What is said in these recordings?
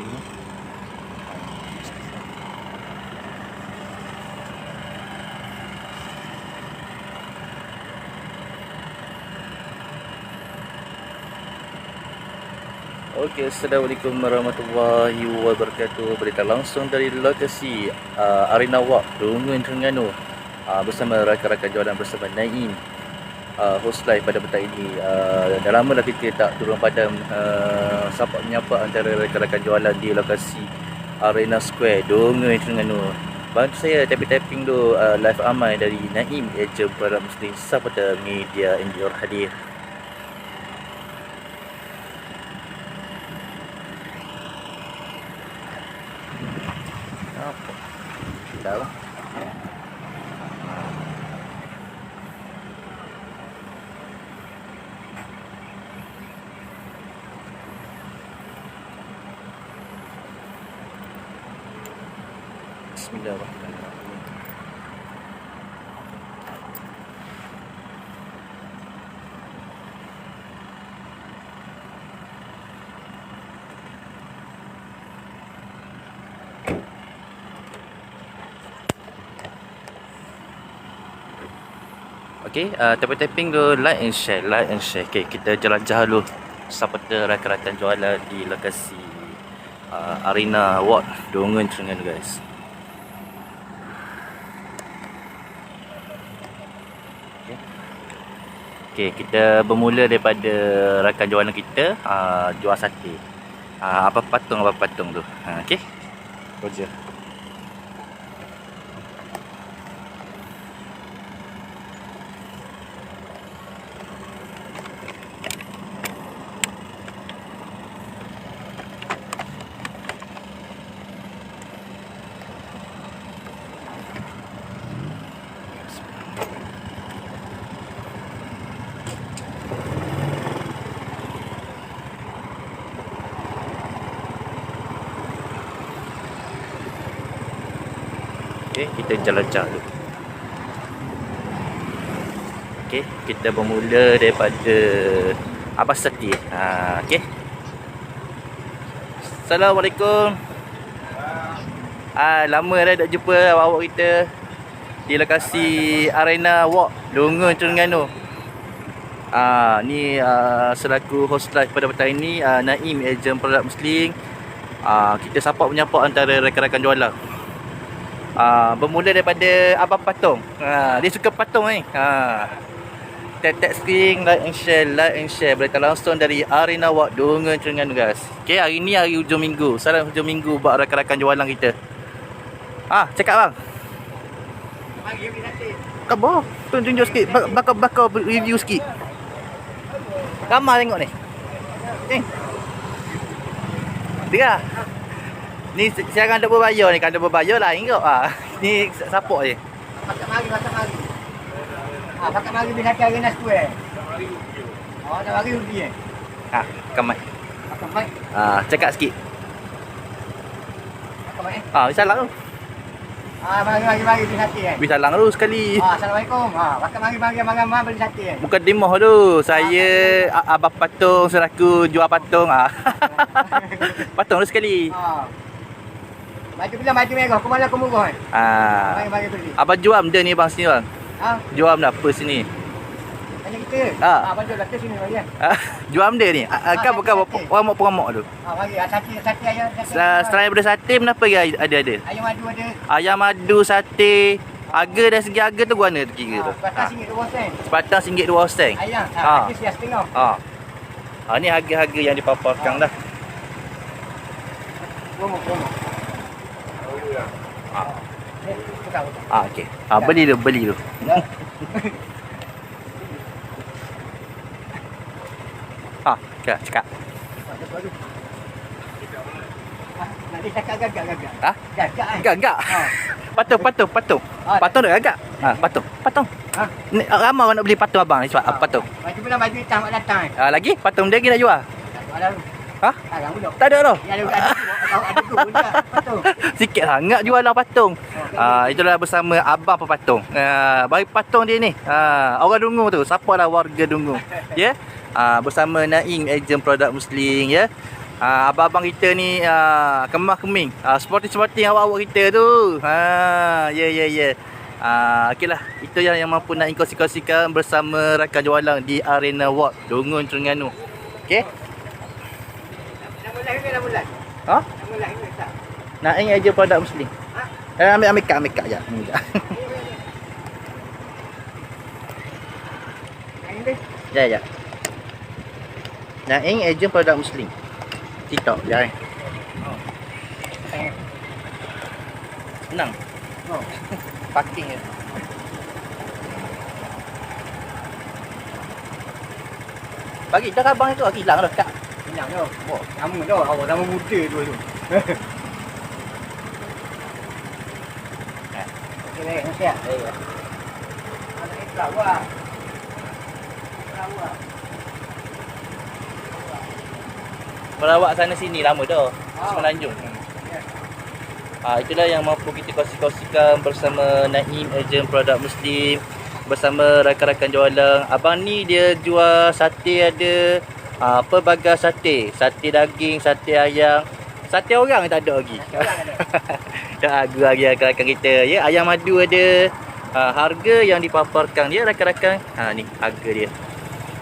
Okey, Assalamualaikum warahmatullahi wabarakatuh. Berita langsung dari lokasi Arena Walk Dungun Terengganu bersama rakan-rakan jualan bersama Naim. Host live pada petang ini. Dah lama dah kita tak turun padam sapa menyapa antara rakan-rakan jualan di lokasi Arena Square Dungun Terengganu. Bantu saya tapping-tapping tu live amai dari Naim, ejen produk Muslim pada media NGO hadir. Dah lah. Bismillahirrahmanirrahim. Okey, tapping tu like and share. Okey, kita jelajah dulu seperti rakan-rakan jualan di lokasi Arena Walk Dungun Terengganu, guys. Okey, kita bermula daripada rakan jualan kita jual sate. Apa patung tu. Okey. Roger. Okey, kita jelajah dulu. Okey, kita bermula daripada Abah Sati. Okey. Assalamualaikum. Lama dah tak jumpa awak kita di lokasi Arena Walk Dungun Terengganu. Ni selaku host live pada petang ini, Naim, ejen produk Muslim. Kita sapa menyapa antara rakan-rakan jualan. Bermula daripada Abang Patung. Dia suka patung ni. Tap screen, like and share. Berita langsung dari Arena Walk Dungun Terengganu, guys. Okey, hari ni hari hujung minggu. Salam hujung minggu buat rakan-rakan jualan kita. Cakap bang. Mari beli sate. Khabar? Tunjuk sikit, bakal review sikit. Ramai tengok ni. Dia. Ni siaran tak berbayar ni, kan tak berbayar lain kau. Ni support je. Pakat mari. Pakat mari beli sate Arena Square. Dah mari rugi Kamai. Pakat mari. Cakap sikit. Pakat mari. Salam tu. Mari beli sate Beri salam tu sekali. Assalamualaikum. Pakat mari beli sate Mukadimah tu. Saya Abah Patung selaku jual patung. Patung tu sekali. Baju merah, aku malah aku murah Mari beli. Abang jual benda ni bang sini bang. Jual benda apa sini? Tanya kita. Baju belakang sini bagi Jual benda ni. Kan bukan pramok tu. Mari sate ayam. Selain daripada sate, kenapa lagi ada? Ayam madu ada. Ayam madu, sate. Harga dari segi harga tu mana tu kira tu? Sepatang RM2. RM2.2. Ayam. Habis dah setengah. Ni harga-harga yang dipaparkan dah. Promo. Okey. Beli tu. Cakap. Nanti cakap gagak. Gagak. Patung. Patung dah gagak. Patung. Ni ramai orang nak beli patung abang ni sebab patung. Baju pula baju hitam mak datang. Lagi patung dia lagi nak jual. Tak ada dah. Ada tu patung. Sikit sangat jual lah patung. Itulah bersama abang pepatung. Bagi patung dia ni. Orang Dungun tu. Siapa lah warga Dungun. Ya. Bersama Naim, ejen produk Muslim, ya. Abang-abang kita ni kemah keming. Sporting awak-awak kita tu. Ya. Okey lah. Itu yang mampu nak kongsi-kongsikan bersama rakan jualang di Arena Walk Dungun, Terengganu. Okey. Nama lain ke nama lain? Ha? Nama lain ke tak? Naing aja produk Muslim. Ambil kak je. Lain ni. Ya. Naing agent produk Muslim. TikTok je. Senang. Oh. Parking je. Bagi dah abang itu hilang dah kak. Hilang tu. Oh, sama tu. Awak sama muda tu. Okey, baik. Masih tak? Ya. Ada flower. Flower. Melawak sana sini lama dah. Oh. Semenanjung. Itulah yang mampu kita kongsi-kongsikan bersama Naim, ejen produk Muslim, bersama rakan-rakan jualang. Abang ni dia jual sate ada, pelbagai sate. Sate daging, sate ayam. Sate orang tak ada lagi. Tak ada lagi rakan-rakan kita. Ya, ayam madu ada. Harga yang dipaparkan dia rakan-rakan. Ni harga dia.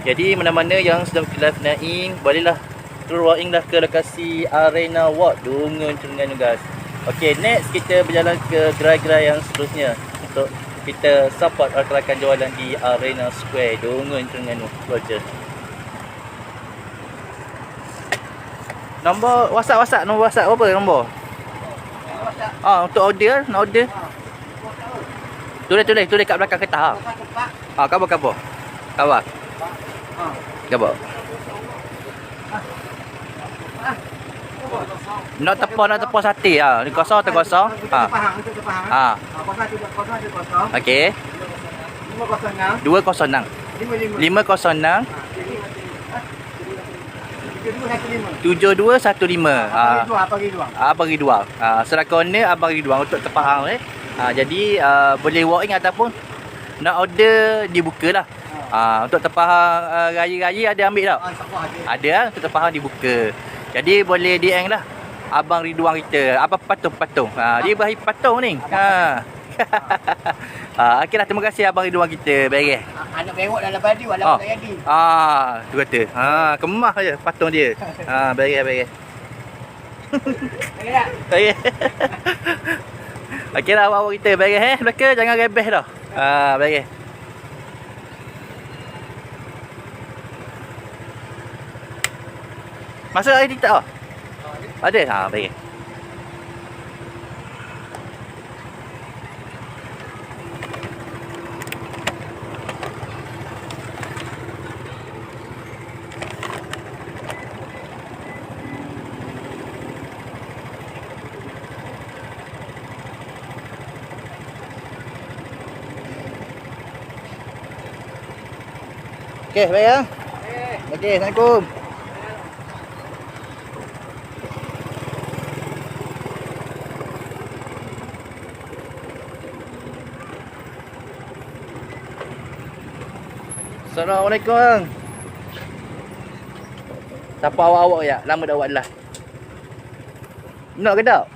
Jadi mana-mana yang sedang live Naim, bolehlah turun lah ke lokasi Arena Walk Dungun, Terengganu guys. Okey, next kita berjalan ke gerai-gerai yang seterusnya untuk kita support rakan-rakan jualan di Arena Square Dungun, Terengganu. Roger. Nombor WhatsApp, nombor WhatsApp apa nombor? Untuk order, nak order. Tulis kat belakang kertas. Khabar. Khabar. Nak tepah sate ni kosong atau kosong? Faham. Kosong. Okey. 206. 506 7215. Abang Ridwan. Serakan ni Abang Ridwan untuk tepah jadi boleh walk in ataupun nak order dibuka lah. Untuk tepah raya-raya ada ambil tak? Ada untuk tepah dibuka. Jadi boleh DM lah Abang Ridwan kita. Apa patung. Dia berakhir patung ni. Okeylah, terima kasih Abang Ridwan kita. Beres. Anak berok dalam baju walaupun tak jadi. Tu kata. Kemah je patung dia. Beres. Okey tak? Beres. Okeylah awak kita beres belaka, jangan rebeh dah. Beres. Masuk ID tak? Ada? Baik. Okey, baik ya. Okey, Assalamualaikum. Assalamualaikum bang. Siapa awak ya? Lama dah awak lah. Nak ke tak?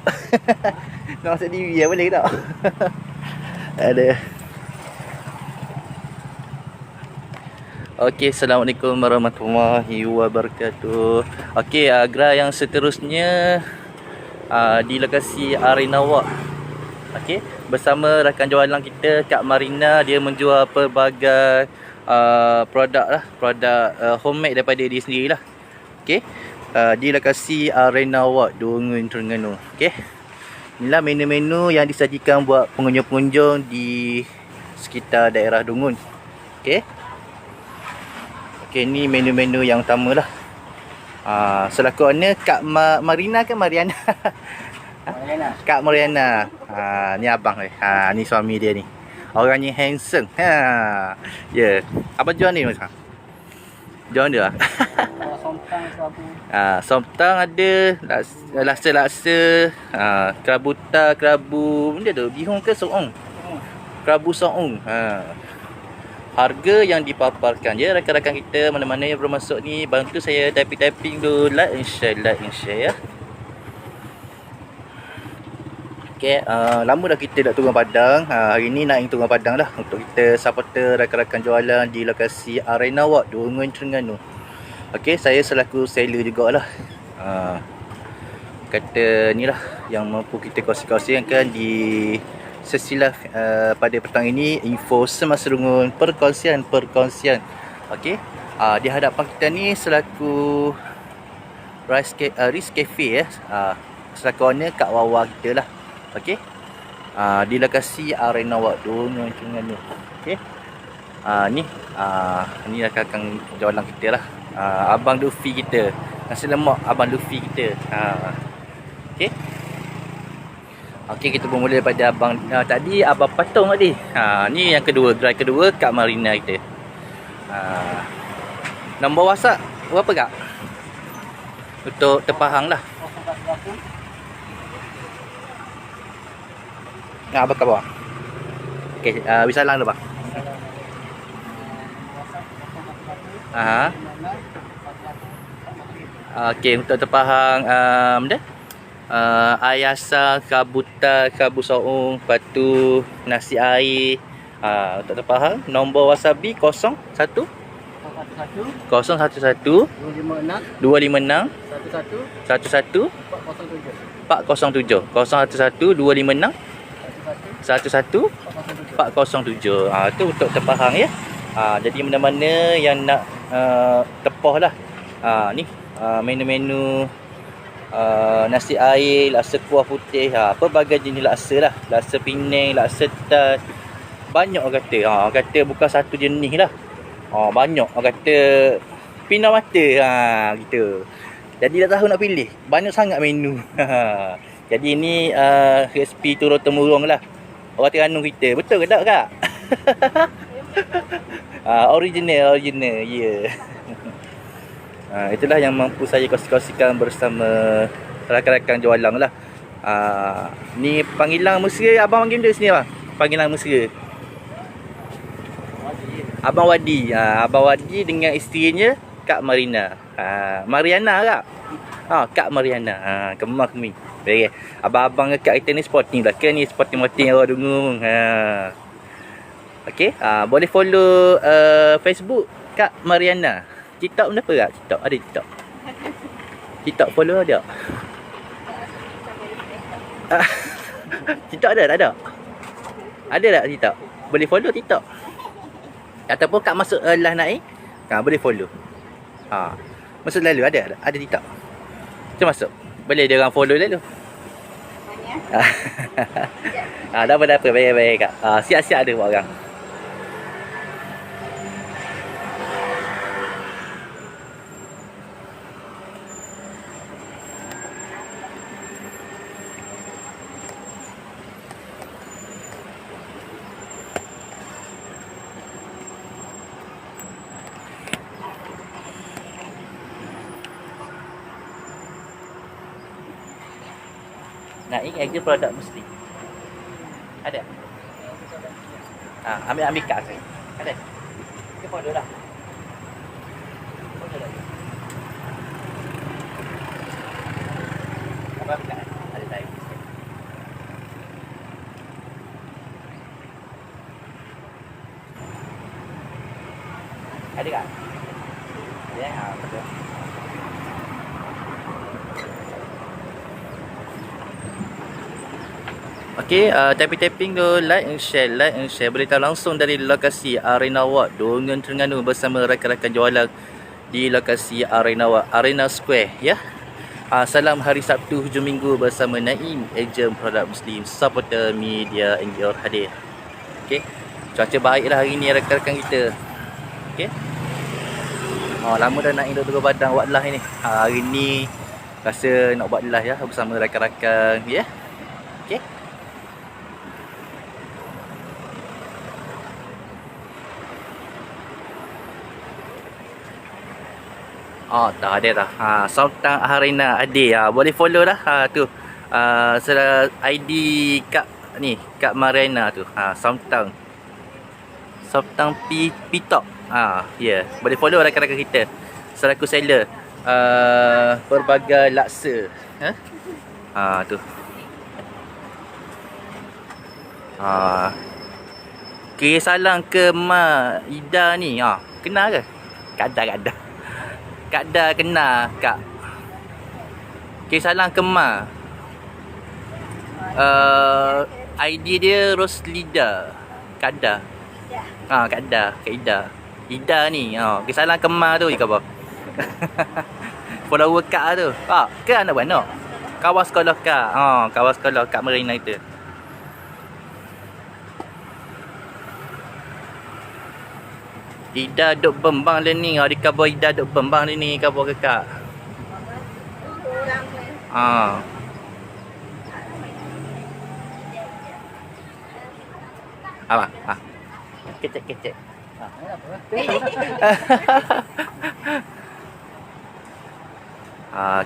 Nak masuk TV ya, boleh ke tak? Ada. Okey, Assalamualaikum warahmatullahi wabarakatuh. Okey, gerai yang seterusnya di lokasi Arena Walk. Okey, bersama rakan jualan kita Kak Marina, dia menjual pelbagai produk homemade daripada dia sendirilah. Okey. Di lokasi Arena Walk Dungun, Terengganu. Okey. Inilah menu-menu yang disajikan buat pengunjung-pengunjung di sekitar daerah Dungun. Okey. Okey, ni menu-menu yang utamalah. Selaku owner Kak Marina ke Mariana? Mariana. Kak Mariana. Ni abang ni. Ni suami dia ni. Orangnya handsome. Ya. Apa jual ni macam? Jual dia. Somtang kerabu. Somtang ada, laksa, kerabu. Benda tu bihun ke soong? Kerabu soong. harga yang dipaparkan je. Rakan-rakan kita mana-mana yang belum masuk ni, bantu saya typing dulu, like and share ya. Okay, lama dah kita nak turun padang. Hari ni nak turun padang lah untuk kita supporter rakan-rakan jualan di lokasi Arena Walk Dunggun Terengganu. Okay, saya selaku seller jugalah. Kata ni lah yang mampu kita kongsi-kongsikan di sesi live pada petang ini. Info semasa rungun perkongsian. Okay, di hadapan kita ni selaku Rice Cafe ya. Selaku owner Kak Wawa kita lah. Okey. Di lokasi Arena Walk Dunggun Terengganu. Okey. Ni rakan jualan kita lah. Abang Luffy kita. Nasi lemak Abang Luffy kita. Okey. Okey, kita bermula daripada abang tadi Abang Patung tadi. Ni yang kedua, gerai kedua Kak Marina kita. Nombor WhatsApp berapa Kak? Untuk terpahang lah. Apa khabar? Okey, bisalang dulu bang. Okey, untuk terpahang ayasa, kabuta, kabu saung, patu, nasi air. Untuk terpahang nombor wasabi 01 011 256 11 407 011 256 407. Itu untuk terpahang ya. Jadi mana-mana yang nak tepah lah. Ni menu-menu nasi air, laksa kuah putih, pelbagai jenis laksa lah. Laksa Penang, laksa tas. Banyak orang kata. Orang kata bukan satu jenis lah. Banyak orang kata pindah mata gitu. Jadi dah tahu nak pilih. Banyak sangat menu. Jadi ni resipi turun temurun lah. Orang Terengganu kita. Betul ke tak Kak? Original ya. Yeah. Itulah yang mampu saya kongsi-kongsikan bersama rakan-rakan jualan lah. Ni panggilan mesra. Abang panggil dia sini bang. Panggilan mesra. Abang Wadi. Abang Wadi dengan isterinya Kak Marina. Mariana Kak? Kak Mariana. Kemar kemi. Baik. Abang-abang dekat kita ni sporting belakang ni, sporting orang Dunggung. Okey, boleh follow Facebook Kak Mariana. TikTok kenapa tak? TikTok ada TikTok. TikTok follow ada. TikTok ada tak ada? Ada tak TikTok? Boleh follow TikTok. Ataupun Kak masuk live naik, boleh follow. Masuk lalu ada TikTok. Jom masuk. Boleh dia orang follow lalu. Dah apa baik Kak. Siap-siap ada buat orang. Naik aja produk mesti. Ada? Ambil kat saya. Ada? Kita follow dah. Follow lagi. Apa kat? Ada saya. Ada tak? Ya, betul. Okey, tapping tu like and share. Berita langsung dari lokasi Arena Walk Dunggun Terengganu bersama rakan-rakan jualan di lokasi Arena Walk, Arena Square ya. Salam hari Sabtu hujung minggu bersama Naim, ejen produk Muslim, supporter media NGO hadir. Okey. Cuaca baiklah hari ni rakan-rakan kita. Okey. Lama dah nak turun padang buat live ni. Hari ni rasa nak buat live ya bersama rakan-rakan ya. Okey. Tak ada dah. Sultan Arena ada. Boleh follow dah. Tu. ID Kak ni, Kak Marina tu. Sultan Sop tang pitok. Ya, boleh follow rakan-rakan kita selaku seller pelbagai laksa. Tu. Kira salang ke Mak Ida ni. Kenal ke? Kak Dah kenal Kak. Kira salang ke Mak. ID dia Roslida. Kak Dah. Kak Dah, Kak Ida. Ida ni, kira salang ke Mak tu je khabar. Follower Kak tu. Ke anak beranak? Kawan sekolah Kak. Kawan sekolah Kak Marina itu. Ida duk bembang dia ni. Di khabar Ida duk bembang dia ni. Khabar ke Kak? Apa? Kecek.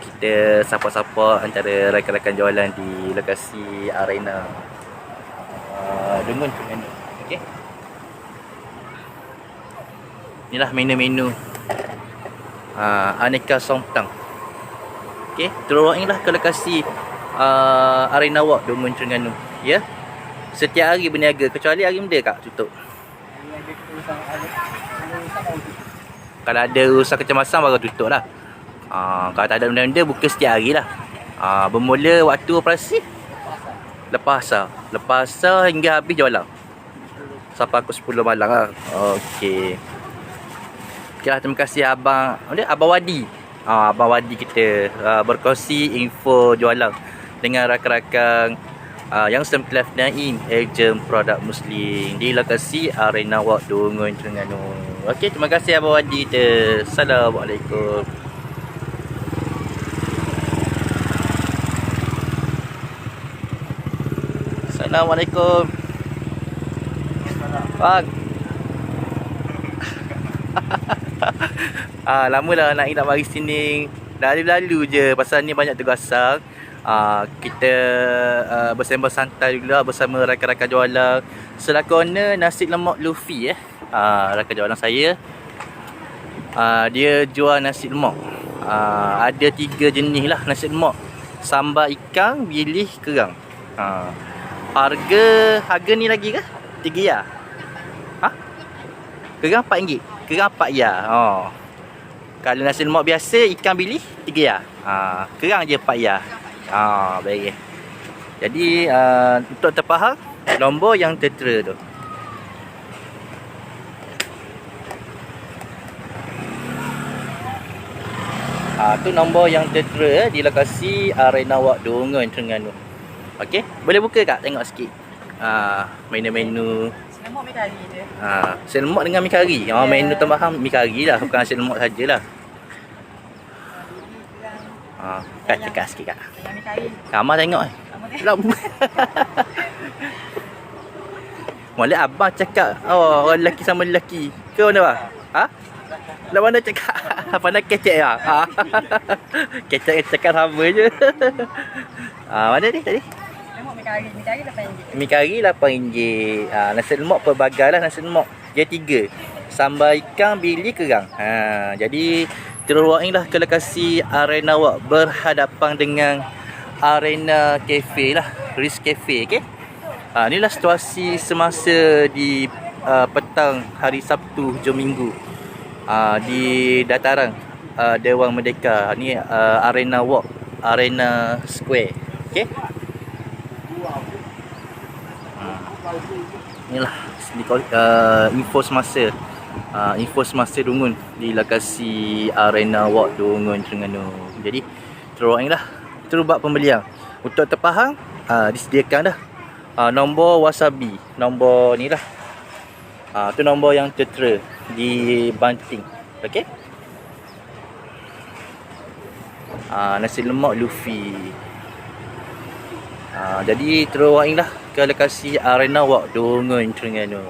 Kita sapa-sapa antara rakan-rakan jualan di lokasi arena Dungun Terengganu. Okey. Inilah menu-menu aneka somtang. Okey, terus lah ke lokasi arena walk Dungun Terengganu. Ya. Setiap hari berniaga kecuali hari benda Kak tutup. Kalau ada urusan kecemasan baru tutup lah. Kalau tak ada benda-benda buka setiap hari lah. Bermula waktu operasi lepas asar hingga habis jualan sampai pukul 10 malam lah. Okey. Okey lah, terima kasih Abang Wadi. Abang Wadi kita berkongsi info jualan dengan rakan-rakan yang Semplaf Naim, ejen produk Muslim di lokasi arena walk Dungun Terengganu. Okey, terima kasih Abang Wadi kita. Assalamualaikum. Assalamualaikum. Bang. Lama dah nak mari sini. Lalu-lalu je pasal ni banyak tergasang. Kita bersembang santai dulu lah bersama rakan-rakan jualan. Selaku owner nasi lemak Luffy rakan jualan saya. Dia jual nasi lemak. Ada 3 jenis lah nasi lemak. Sambal ikan, bilis, kerang. Harga ni lagi ke? 3 ya? Kerang RM4. Kerang RM4 ya. Kalau nasi lemak biasa ikan bilis 3 ya. Kerang je RM4 ya. Baik. Jadi untuk terfaham nombor yang tertera tu. Tu nombor yang tertera di lokasi arena walk Dungun Terengganu. Okey, boleh buka Kak tengok sikit. Menu-menu Lemak mi kari je. Lemak dengan mi kari. Menu tambahan mi kari lah, bukan nasi lemak sajalah. Kak cakap sikit Kak. Yang mi kari. Ramah tengok lama. Mulai abang cakap orang lelaki sama lelaki. Ke mana bang? Lah mana cakap? Pandai kecek lah. Kecek cakap sama je. Mana ni tadi? Lemak mi kari. Mi kari RM8. Mi kari RM8. Nasi lemak pelbagai lah nasi lemak. Dia 3. Sambal ikan, bili, kerang. Jadi terus lah ke lokasi arena walk berhadapan dengan arena cafe lah, Riz Cafe. Okey. Inilah situasi semasa di petang hari Sabtu hujung minggu di dataran Dewan Merdeka. Ni arena walk, arena square. Okey. Inilah info semasa Dungun di lokasi arena walk Dungun Terengganu. Jadi terus lah terus buat pembelian. Untuk terfaham disediakan dah nombor wasabi, nombor ni lah. Tu nombor yang tertera di banting. Okey. Nasi lemak Luffy. Jadi terus lah ke lokasi arena walk Dungun Terengganu.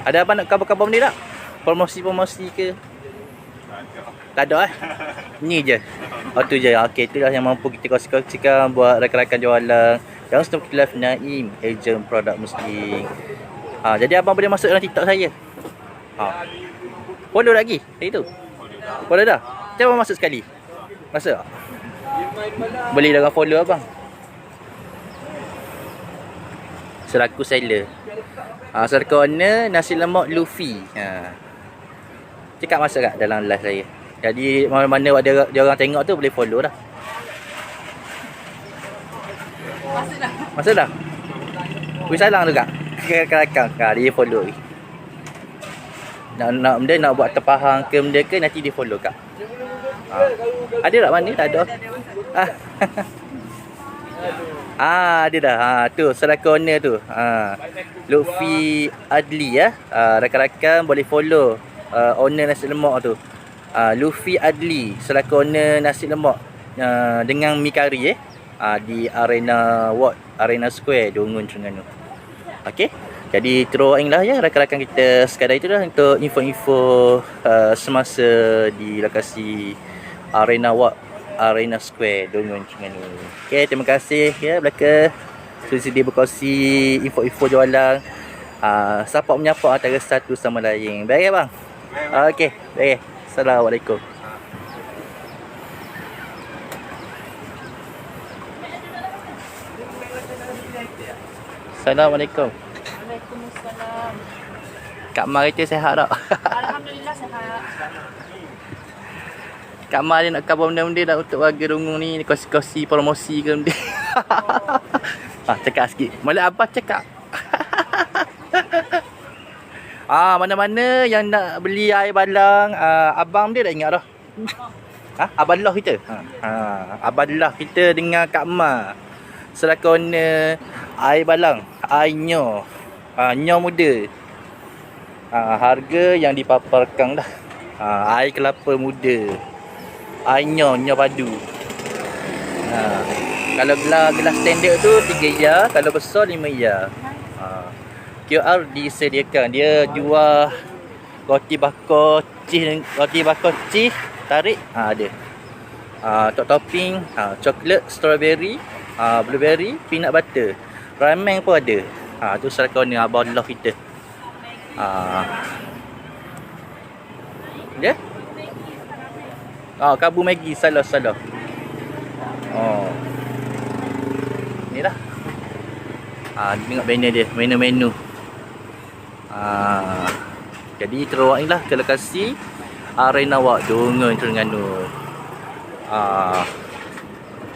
Ada apa nak khabar-khabar ni tak? Promosi ke? Tak ada Ni je. Tu je. Okey, itulah yang mampu kita kongsikan buat rakan-rakan jualan Youngstown Khilaf Naim, ejen produk Muslim. Jadi abang boleh masuk dalam TikTok saya. Follow lagi hari tu. Follow dah. Cuba abang masuk sekali. Masuk tak? Boleh dah follow abang. Selaku seller. Selaku owner nasi lemak Luffy. Cakap masuk kat dalam live saya. Jadi mana-mana dia orang tengok tu boleh follow dah. Masuk dah. Wih salang tu kak. Kelakang. Dia follow lagi. Nak buat terpahang ke benda ke nanti dia follow kak. Ada tak mana? Tak ada. Ada dah. Tu selaku owner tu. Lutfi Adli ya. Rakan-rakan boleh follow owner nasi lemak tu. Lutfi Adli selaku owner nasi lemak dengan mi kari di Arena Ward, Arena Square Dungun Terengganu. Okey. Jadi terowing lah ya rakan-rakan kita sekadar itu dah untuk info-info semasa di lokasi Arena Ward, Arena Square Dungun Terengganu. Okey, terima kasih ya belaka sedia berkongsi info-info jualan. Support menyapa antara satu sama lain. Baik bang? Okey, baik. Assalamualaikum. Assalamualaikum. Waalaikumsalam. Kak Mar itu sihat tak? Alhamdulillah sihat. Kak Mar dia nak cover benda-benda dah untuk warga Dungun ni, kongsi-kongsi promosi ke benda. Cakap sikit. Mula abah cakap. Mana-mana yang nak beli air balang, abang dia dah ingat dah. Abang Lah kita. Abang Lah kita dengan Kak Mar. Selaku owner air balang, air nyo. Nyo muda. Harga yang dipaparkan dah. Air kelapa muda. Air nyo padu. Kalau gelas standard tu 3 ya, kalau besar 5 ya. QR disediakan. Dia jual roti bakar cheese tarik ada. Top topping coklat, strawberry, blueberry, peanut butter. Ramen pun ada. Tu selaku ni abang Lah kita. Ya. Kabu Maggi salah. Ni dah. Tengok banner dia, menu-menu. Jadi terowak ni lah ke lokasi Arena Ward Dungun Terengganu.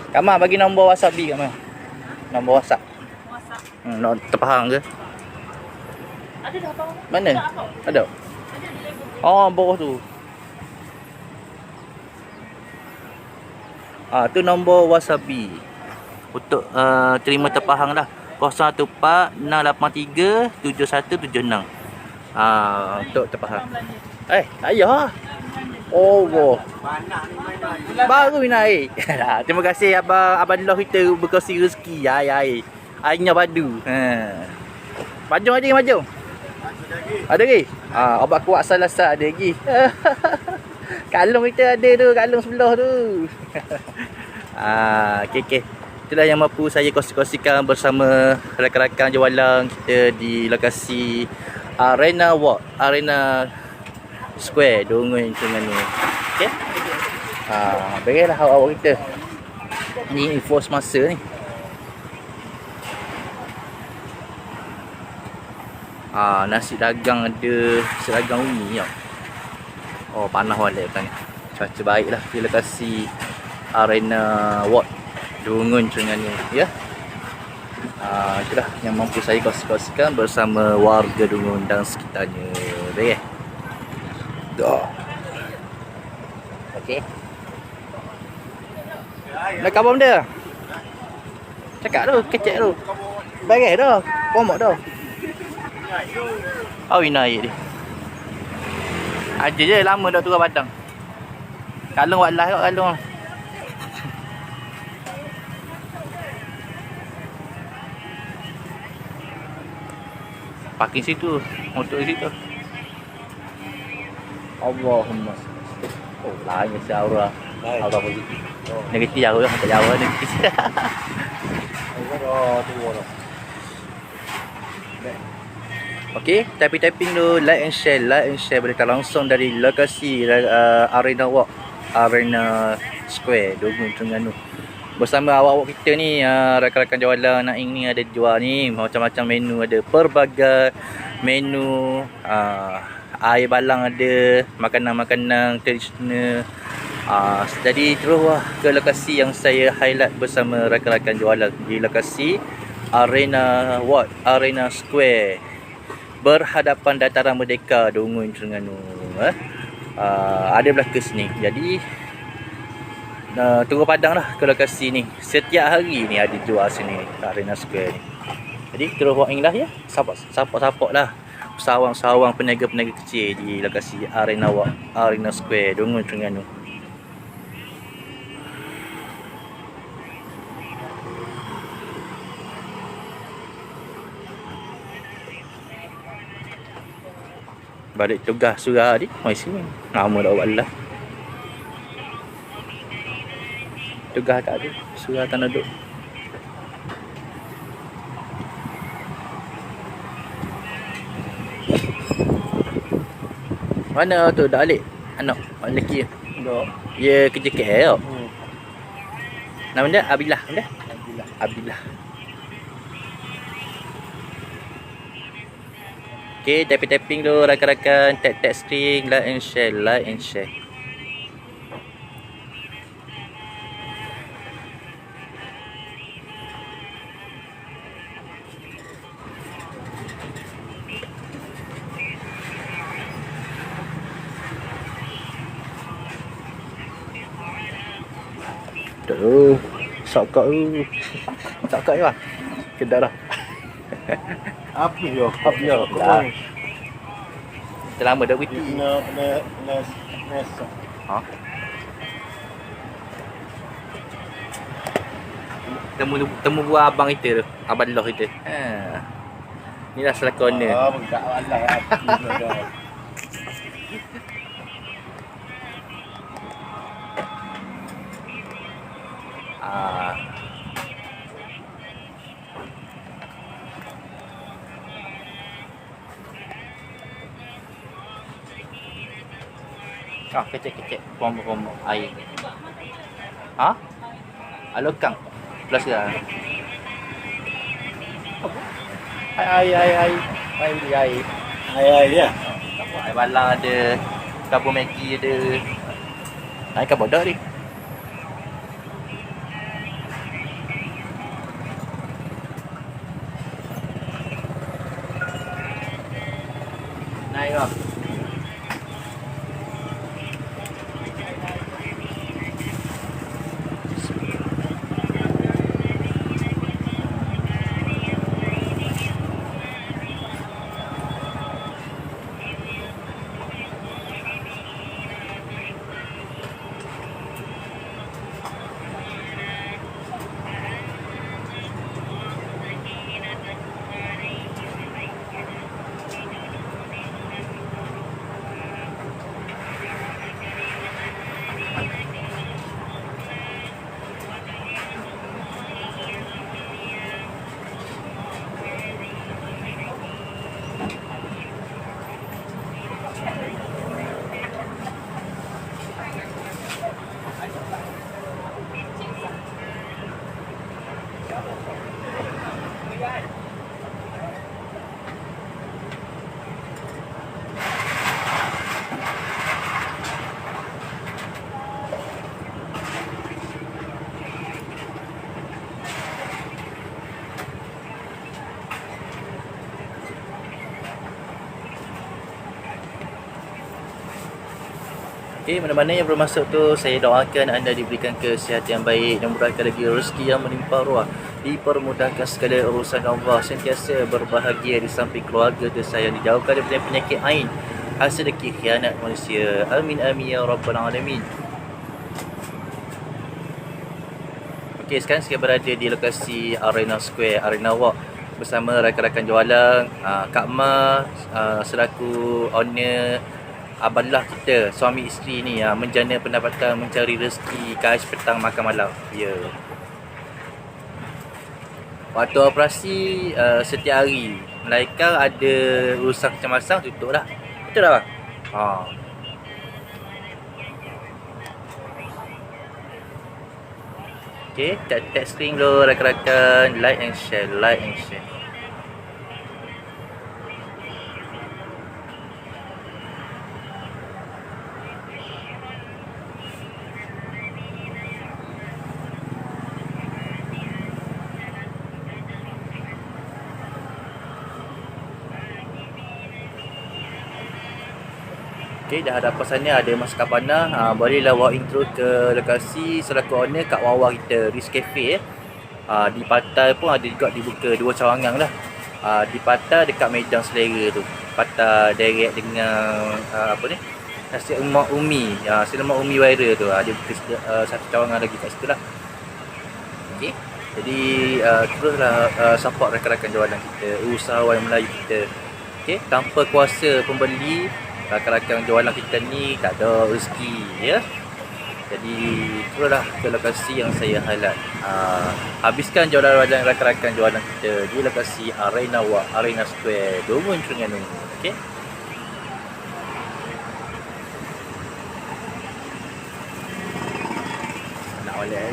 Kak Mar bagi nombor WhatsApp Kak Mar. Nombor WhatsApp. Nak terpahang ke? Ada dah apa? Mana? Ada. Bawah tu. Tu nombor WhatsApp untuk terima terpahang lah. 014-683-7176. Untuk terpahang. Ayah. Baru naik. Terima kasih abang Lah kita berkongsi rezeki. Airnya padu. Majung ada majung. Ada lagi? Obat kuat salah-salah ada lagi. Kalung kita ada tu, kalung sebelah tu. Okey. Itulah yang mampu saya kongsi-kongsikan bersama rakan-rakan jualan kita di lokasi Arena Ward, Arena Square Dungun Terengganu. Okey. Baiklah awak kita. Ni info semasa ni. Nasi dagang ada, nasi dagang umi ya. Panas balik kan. Cuaca baiklah di lokasi Arena Ward Dungun Terengganu ya. Itulah yang mampu saya kongsikan bersama warga Dungun dan sekitarnya. Baik. Okey. Nak khabar benda? Cakap tu, kecek tu. Bagai dah, pomok dah. Naik dia. Aja je lama dah turun padang. Kalung buat live kat kalung. Parking situ, motor situ. Allahumma. Lain si aura. Aura positif. Negatif aku tak jauh negatif. Oh, tu orang. Okey, typing dulu, like and share berita langsung dari lokasi Arena Walk, Arena Square, Dogun Terengganu. Bersama awak-awak kita ni, rakan-rakan jualan Naing ni ada jual ni macam-macam menu, ada pelbagai menu, air balang ada, makanan-makanan tradisional. Jadi teruslah ke lokasi yang saya highlight bersama rakan-rakan jualan di lokasi Arena Walk, Arena Square, berhadapan Dataran Merdeka, Dongun, Terengganu. Ada belakang sini. Jadi turun padang lah ke lokasi ni. Setiap hari ni ada jual sini, Arena Square ni. Jadi terus walk in lah ya. Support lah sawang-sawang peniaga-peniaga kecil di lokasi Arena Walk, Arena Square, Dongun, Terengganu. Balik tugas surah ni, mai sini. Nama dah buat lah. Tugas tak ada, surah tanah duduk. Mana tu dah alik anak lelaki Dok. dia kerja KL. Nama dia Abilah, benda? Abilah. Okay, tapping tu rakan-rakan, tap screen, like and share. Tu, sokak tu. Sokak ni lah. Kedar dah. Apa yo? Dah. Terlama dah berhenti. Kena. Ha? Temu buah abang kita tu. Abang Loh kita. Inilah selakon dia. Enggak Allah. Kecek pompa air. Ha? Alokang. Plus dah. Air. Ya. Air balang ada, kabur Maggi ada. Air kan bodoh ni. Naik lah. Okay, mana-mana yang belum masuk tu, saya doakan anda diberikan kesihatan yang baik dan mudahkan lagi rezeki yang menimpa ruah, dipermudahkan segala urusan Allah, sentiasa berbahagia di samping keluarga tersayang, dijauhkan daripada penyakit ain, hasil deki khianat manusia. Amin amin ya rabbal alamin. Okay, sekarang saya berada di lokasi Arena Square, Arena Walk bersama rakan-rakan jualan, Kak Ma selaku owner, Abang Lah kita, suami isteri ni menjana pendapatan, mencari rezeki kais petang makan malam. Ya. Waktu operasi setiap hari. Melainkan ada urusan kecemasan, tutup lah. Betul tak bang? Okay, tap screen dulu rakan-rakan. Like and share. Okay, dah hadapan sana ada maskapai panah. Bolehlah walk in through ke lokasi selaku owner kat Wawa kita, Riz Cafe. Di Patah pun ada juga dibuka 2 cawangan lah. Di Patah dekat Medan Selera tu. Patah direct dengan nasi lemak umi. Nasi lemak umi viral tu. Dia buka satu cawangan lagi kat situ lah. Okay. Jadi teruslah support rakan-rakan jualan kita, usahawan Melayu kita. Okay, tanpa kuasa pembeli, rakan-rakan jualan kita ni tak ada rezeki, ya. Jadi teruslah ke lokasi yang saya highlight. Habiskan jualan-jualan rakan-rakan jualan kita di lokasi Arena Walk, Arena Square, Dungun Terengganu. Okey. Nak oleh.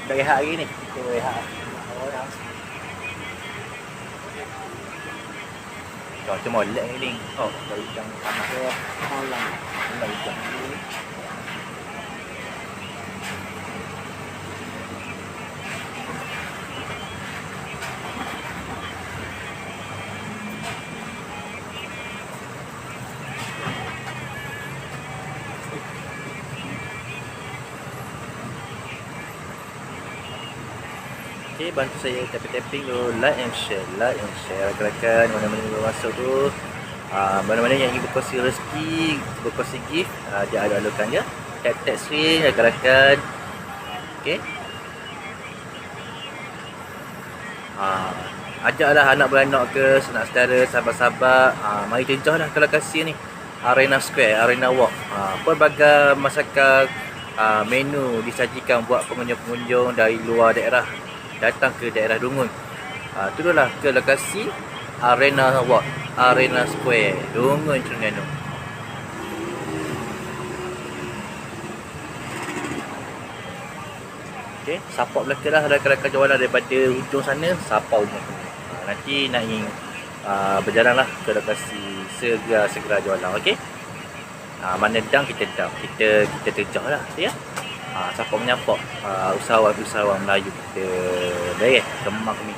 Dah rehat hari ni. Kita rehat. Cuaca molek ni. Dari jam panas ke malam. Dari jam ni. Okay, bantu saya tapping dulu, like and share rakan-rakan. Mana-mana yang masuk tu, mana-mana yang ingin berkongsi rezeki, berkongsi gift, dia ada alukan je. Tap screen rakan-rakan. Okay, ajaklah anak beranak ke, sanak saudara, sahabat-sahabat, mari terjah lah ke lokasi ni, Arena Square, Arena Walk. Pelbagai masakan menu disajikan buat pengunjung-pengunjung dari luar daerah datang ke daerah Dungun. Turunlah ke lokasi Arena Walk, Arena Square, Dungun Terengganu. Okay, support belaka lah rakan-rakan jualan daripada hujung sana sampai ujung sini. Nanti nak ingin berjalanlah ke lokasi segera jualan. Okay, mana dang kita terjah lah, ya. Siapa menyapa usahawan Melayu kita dari Kemang ni.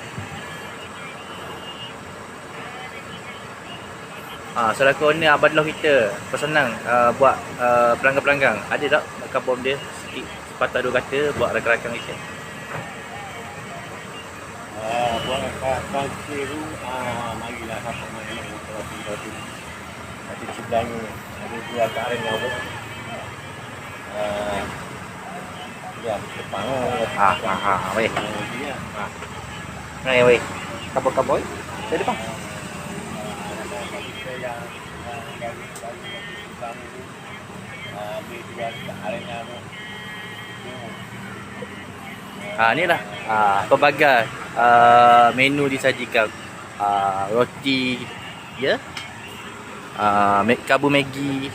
Selaku ni abadlah kita pesanan buat pelanggan-pelanggan. Ada tak nak kabur dia sikit sepatah dua kata buat rakan-rakan kita? Buat rakan-rakan tu, marilah siapa main roti. Ada Ciblangnya, ada dua karen awak. Ya, depan. Weh. Nah, weh. Kabur-kabur. Dari depan. Inilah pelbagai menu disajikan. Roti, ya. Karbo Maggi.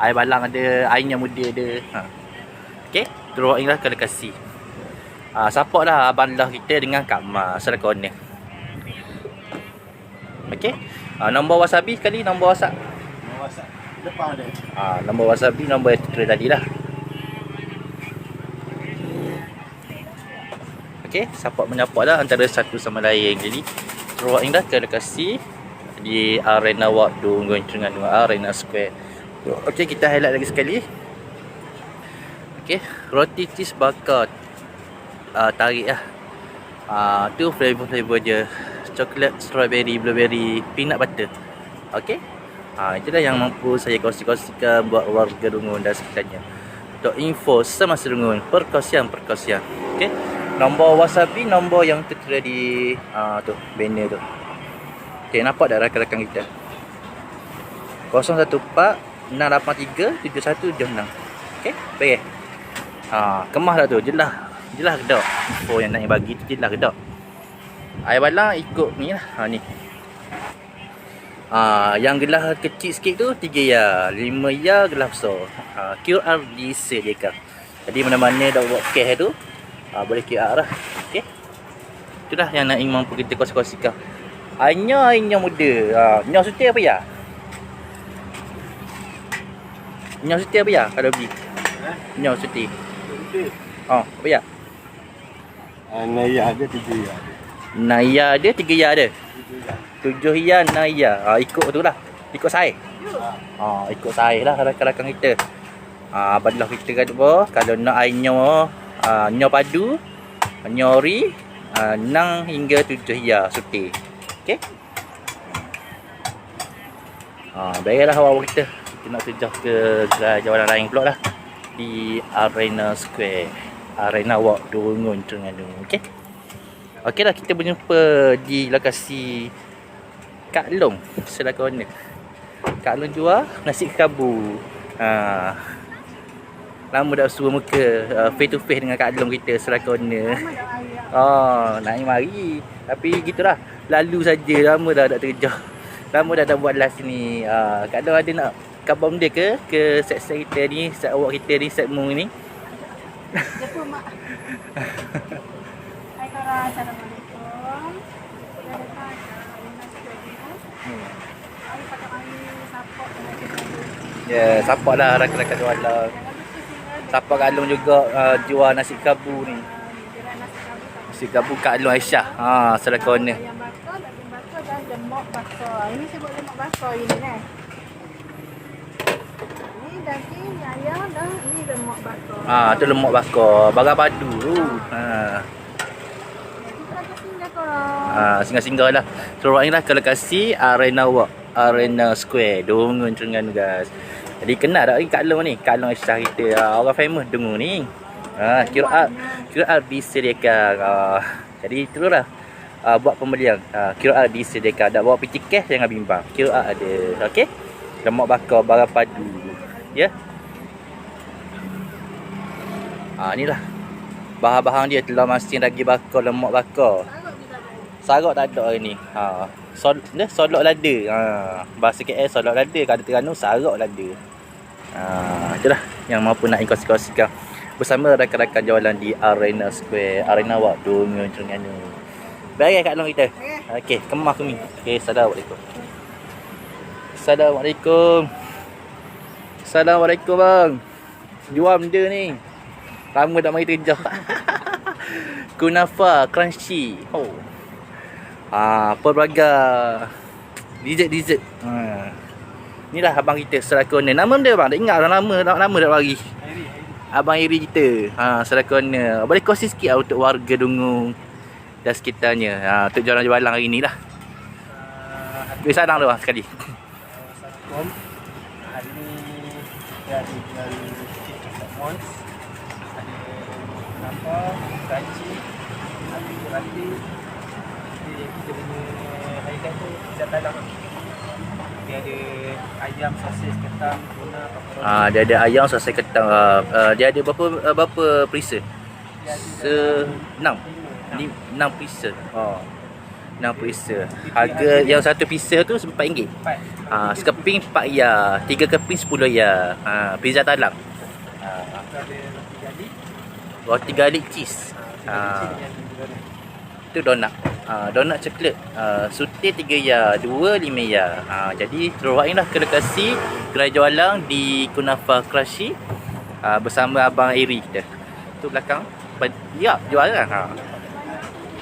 Air balang ada, airnya muda ada. Okay, drawing lah ke lokasi. Support lah abang lah kita dengan Kak Ma selaku owner. Okay, nombor wasabi sekali, nombor WhatsApp. Depan ada. Nombor wasabi, nombor yang tertulis tadi lah. Okay, support menyapa lah antara satu sama lain. Jadi drawing lah ke lokasi di Arena Walk Dungun Terengganu, Arena Square. Okay, kita highlight lagi sekali. Okay, roti cheese bakar tarik lah. Tu flavor je. Coklat, strawberry, blueberry, peanut butter. Okay, itulah yang mampu saya kongsi-kongsikan buat warga Dungun dan sekitarnya. Untuk info semasa Dungun, perkongsian. Okay, nombor wasabi, nombor yang tertera di tu banner tu. Okay, nampak tak rakan-rakan kita? 014 683 7176. Okay, baik. Kemah dah tu, jelas Jelas ke tak info yang nak bagi tu, jelas ke tak? Air balang ikut ni lah. Ni. Yang gelas kecil sikit tu 3 ya, 5 ya gelas besar. QR disediakan. Jadi mana-mana dah buat cash tu, boleh QR lah. Okey. Itulah yang nak mampu kita kongsi-kongsikan. Airnya muda. Nyo suti apa ya? Nyo suti apa ya kalau beli? Nyo suti. Apa ya? Naya ada 3 ya. Naya ada 3 ya ada. 7 ya Naya. Ikut tu lah. Ikut saya. Ikut saya lah rakan-rakan kita. Abadlah kita kat bawah. Kalau nak air nyo, nyo padu, nyori, 6 hingga 7 ya suti. Okey. Baiklah awak kita. Kita nak terjah ke jawalan lain pula lah. Di Arena Square. Arena Walk Dungun Terengganu. Okey. Okeylah, kita berjumpa di lokasi Kak Long sebelah corner. Kak Long jual nasi kabu. Lama dah suruh muka face to face dengan Kak Long kita sebelah corner. Nak mari. Tapi gitulah. Lalu saja, lama dah tak terjah. Lama dah tak buat live sini. Kak Long ada nak khabar benda ke set-set kita ni, set awak kita ni, set mu ni? Jumpa mak. Hai Kara, Assalamualaikum. Saya datang Ya, support lah rakan-rakan jualan. Support Kak Long juga jual nasi kabu ni. Nasi kabu Kak Long Aisyah. Sebelah corner. Ayam bakar, daging bakar dan lemak bakar. Ini saya buat lemak bakar ini kan. Ini daging, ni ayam dan ini lemak bakar. Tu lemak bakar, barang padu tu. Singgah-singgah lah. Terus ni lah ke lokasi Arena Walk, Arena Square, Dungun Terengganu guys. Jadi kenal tak Kak Long ni? Kak Long Aisyah kita, orang famous Dungun ni. QR disediakan. Jadi terus lah buat pembelian. QR disediakan. Tak bawa PC cash jangan bimbang. QR ada. Okey. Lemak bakar, barang padu. Ya. Inilah bahan-bahan dia, telur masin, daging bakar, lemak bakar. Sarok tak ada hari ni. Solok lada. Bahasa KL solok lada. Kalau Terengganu sarok lada. Itulah yang mampu nak kongsi-kongsikan bersama rakan-rakan jualan di Arena Square, Arena Walk Dungun Terengganu. Baik Kak Long kita. Okey, kemas kami. Okey, assalamualaikum. Assalamualaikum. Assalamualaikum bang. Jual benda ni. Lama tak mari terjah. Kunafa crunchy. Pelbagai dessert. Inilah abang kita selakoner. Nama dia bang? Tak ingat dah nama dah bagi. Abang Iri kita. Selakoner. Boleh kongsi sikit lah untuk warga Dungun dan sekitarnya. Untuk jualan-jualan hari ni lah. Beri sadang tu bang sekali. Assalamualaikum. Hari ni kita ada jual chicken mons. Ada kenapa, kaci, ada roti. Kita punya highlight tu pizza talang. Dia ada ayam, sosis, ketam, tuna, pepperoni. Dia ada ayam, sosis, ketam. Dia ada berapa perisa? 6 perisa. 6 perisa. Harga yang satu perisa tu RM4. Sekeping 4 ya, 3 keping 10 ya. Pizza talang. Roti garlic cheese. Itu donat. Donat coklat. Suti 3 ya, 2 5 ya. Jadi teruailah ke lokasi gerai jualan di Kunafa Crunchy bersama abang Eri kita. Tu belakang. Ya, jualan.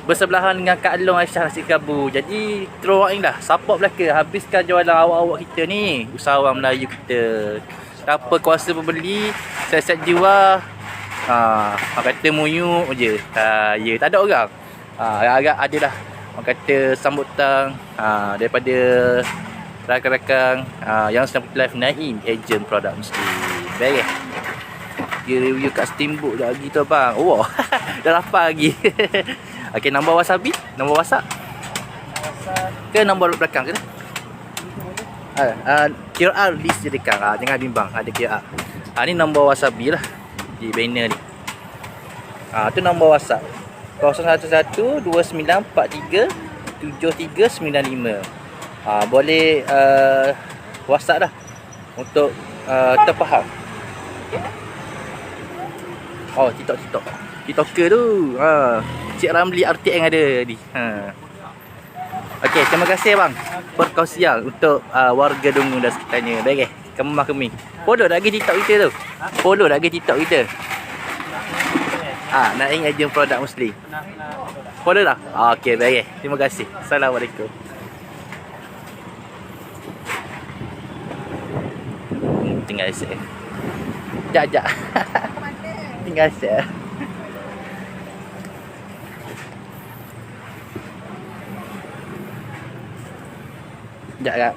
Bersebelahan dengan Kak Long Aisyah nasi kabu. Jadi teruailah support belaka, habiskan jualan awak-awak kita ni, usahawan Melayu kita. Tanpa kuasa pembeli, set-set jual. Kata muyuk je. Ya, tak ada orang. Agak adalah orang kata sambutan daripada rakan-rakan yang sedang live Naim Agent Produk Muslim. Baik. Dia review kat Steamboat lagi tu bang. Dah lapar lagi. Okey, nombor wasabi, nombor WhatsApp. Ke nombor belakang ke? QR list je dekat. Jangan bimbang, ada QR. Ni nombor wasabi lah di banner ni. Tu nombor WhatsApp 0112943739. Boleh WhatsApp dah untuk terfaham. Oh, TikToker tu. Cik Ramli RTN ada ni. Okey, terima kasih bang perkongsian untuk warga Dungun dan sekitarnya. Baik, kamu makan mi. Follow dah lagi TikTok kita tu. Follow dah lagi TikTok kita. Naing Agent Produk Muslim. Follow dah? Okey, baik. Terima kasih. Assalamualaikum. Tinggal saya. Jap. Tinggal saya. Sekejap kak.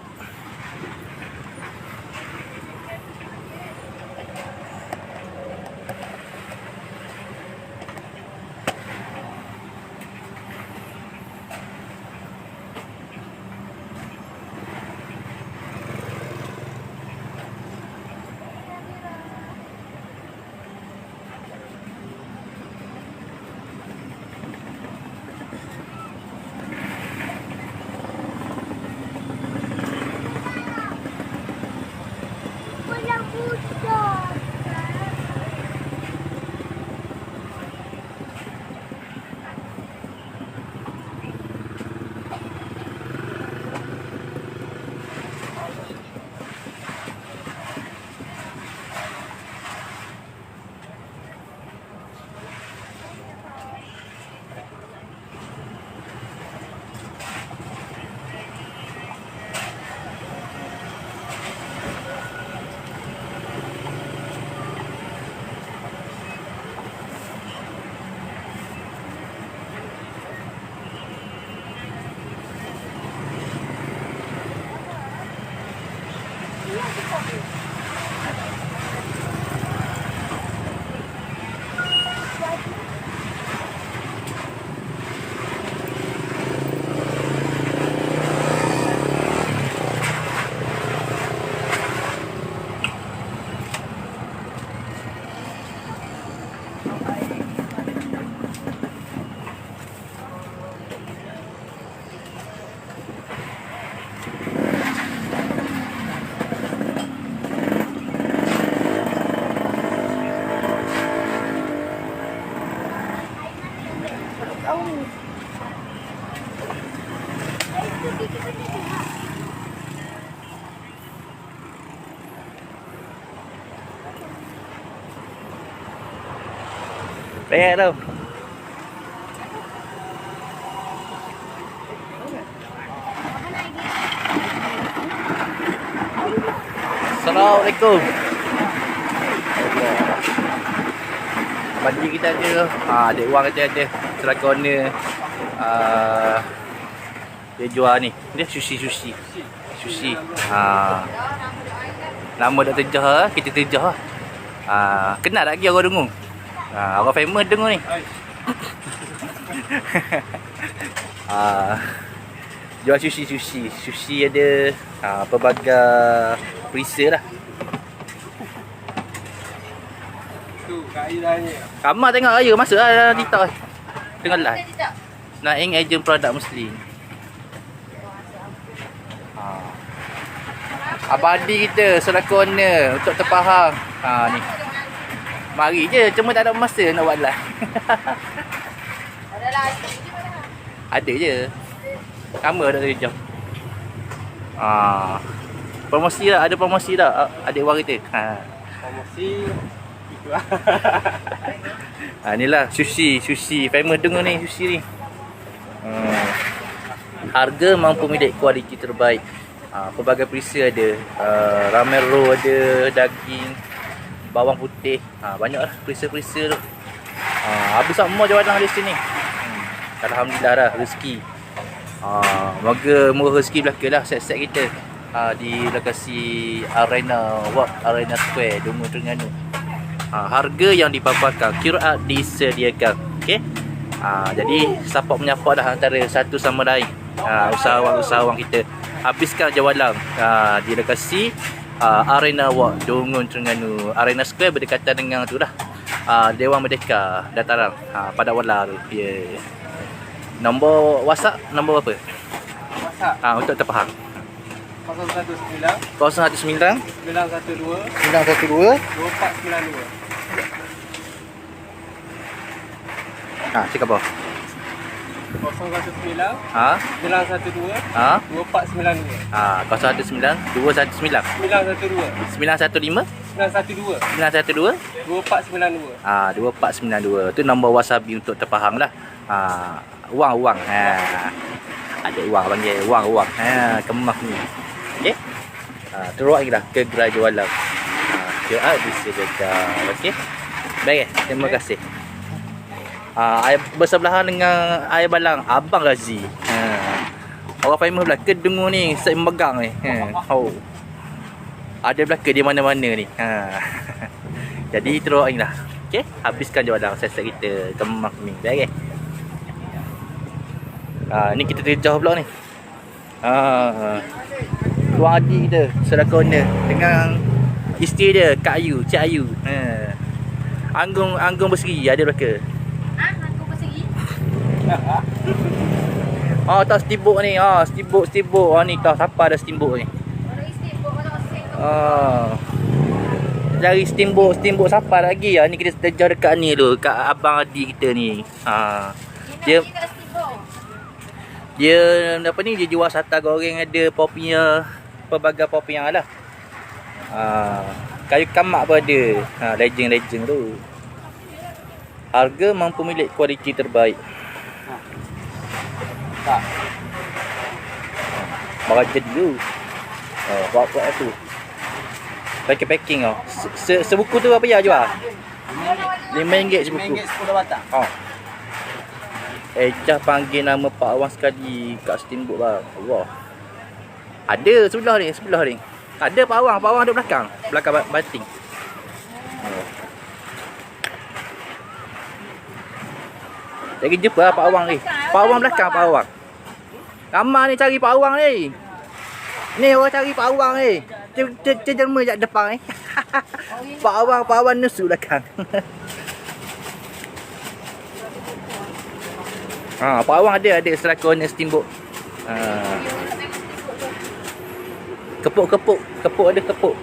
Baik tau. Assalamualaikum. Bagi kita ada adik wang kita ada Selakona. Dia jual ni. Dia sushi. Nama dah terjah, kita terjah. Kenal lagi orang Dungun. Orang famous Dungun ni. Jual sushi ada pelbagai perisa lah. Tu kat Irani. Ramai tengok raya masuk lah dalam TikTok ni. Tengok live. Naing Agent Produk Muslim. Abadi kita Selakona untuk terfaham. Ni. Mari je, cuma tak ada masa nak buat live. Ada je. Sama dah 3 jam. Promosi dah, ada promosi dah adik war kita. Promosi itu lah. Inilah sushi famous Dungun ni sushi ni. Harga mampu milik, kualiti terbaik. Pelbagai perisa ada. Ramen roll ada, daging, bawang putih. Banyak lah perisa-perisa tu. Habis semua jawalan di sini. Alhamdulillah dah rezeki. Moga rezeki belaka lah set-set kita. Di lokasi Arena Walk, Arena Square, Dungun Terengganu. Harga yang dipaparkan, QR disediakan. Okey. Jadi support menyapa dah antara satu sama lain. Usahawan-usahawan kita. Habiskan jawalan di lokasi Arena Walk, Dungun Terengganu. Arena Square berdekatan dengan tu dah. Dewan Merdeka Dataran pada Wala tu. Ya. Nombor WhatsApp nombor apa? WhatsApp Untuk terfaham. 019 019 912 912 2492. Cakap apa? 019 Ha? 912 Ha? 2492. 019 219 912 915 912 912 2492. 2492. Tu nombor WhatsApp untuk terfaham lah. Wang. Ada wang panggil wang. Kemak ni. Okey. Terus lagi dah ke gerai jualan. Ke habis sedekah. Okey. Baik, terima kasih. Air bersebelahan dengan air balang Abang Razi. Orang famous belah kedungu ni set megang ni. Ada belaka di mana-mana ni. Jadi terus lagi dah. Okey, habiskan jualan set kita kemak ni. Baik. Ni kita terjauh pula ni. Tuan adik kita saudara corner dengan isteri dia Kak Ayu, Cik Ayu. Anggung berseri ada belaka. Aku bersegi. Tak steamboat ni. Steamboat. Ni tahu siapa ada steamboat ni. Orang istimewa orang oseng. Cari steamboat siapa lagi? Ni kita terjauh dekat ni tu, kat abang adik kita ni. Dia apa ni, dia jual sata goreng, ada popinya, pelbagai popi yang lah. Kayu kamak pun ada. Legend tu. Harga mampu milik kualiti terbaik. Beraja dulu. Buat tu. Packing tau. Sebuku tu apa ya jual? RM5 sebuku. RM5 10 batang. Ejah panggil nama Pak Awang sekali kat steamboat bang. Allah. Ada sebelah ni. Ada Pak Awang duduk belakang banting. Lagi jumpa lah Pak Awang ni. Pak Awang belakang Pak Awang. Ramai ni cari Pak Awang ni. Ni orang cari Pak Awang ni. Terjelma kat depan ni. Pak Awang nusuk belakang. Pak Awang ada selakon steamboat. Kepuk ada kepuk.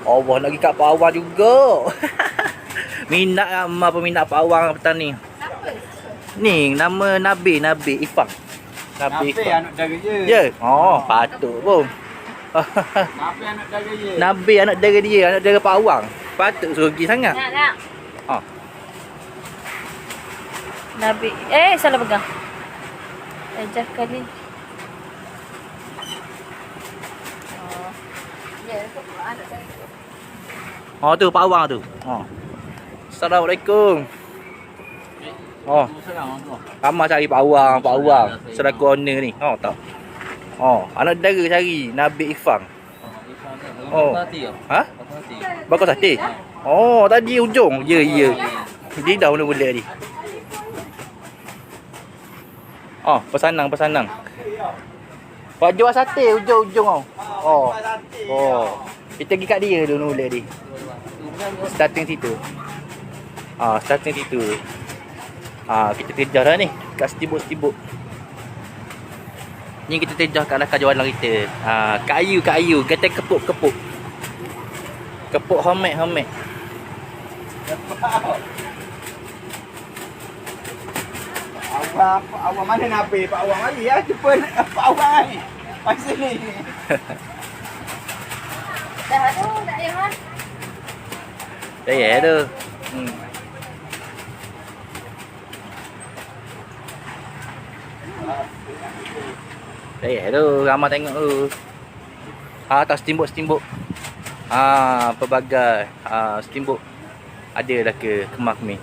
Allah nak pergi kat Pak Awang juga. Minat ramai peminat Pak Awang petang ni. Ni nama Nabi Ifang. Nabi anak dara je. Ya. Patut pun. Nabi anak dara je. Nabi anak dara dia, anak dara Pak Awang. Patut suruh pergi sangat. Nak. Nabi. Salah pegang. Ejah kali. Tu Pak Awang tu. Assalamualaikum. Ramai cari Pak Awang. Saudara corner ni. Tak. Anak dara cari Nabi Ifang. Ha? Bakar sate. Tadi ujung. Ya. Dia dah mula-mula ni. Pesanan. Pak jual sate ujung-ujung tau. Kita pergi kat dia dulu mula ni. Starting situ. Kita terjah dah ni kat steamboat. Ni kita terjah kat lakar jualan kita. Kak Ayu. Kata kepuk. Kepuk homemade. Awang mana Nabi? Pak Awang lagi ya. Jumpa Pak Awang ni. Mari sini. Dah ada tak ya kan? Saya tu. Saya tu ramai tengok tu. Atas steamboat. Pelbagai steamboat ada dah ke Kemak ni.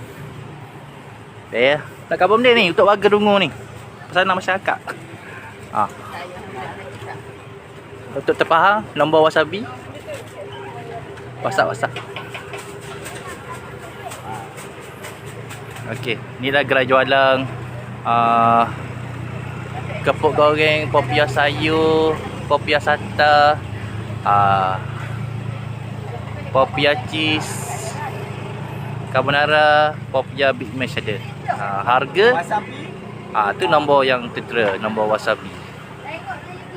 Saya nak kabar benda ni untuk warga Dungu ni. Pesanan masyarakat. Untuk terfaham nombor wasabi. WhatsApp. Okey, ni dah gerai jualan kepuk goreng, popiah sayur, popiah sata, Popia cheese, carbonara, popia big mash ada. Harga Wasabi. tu nombor yang tertera, nombor wasabi.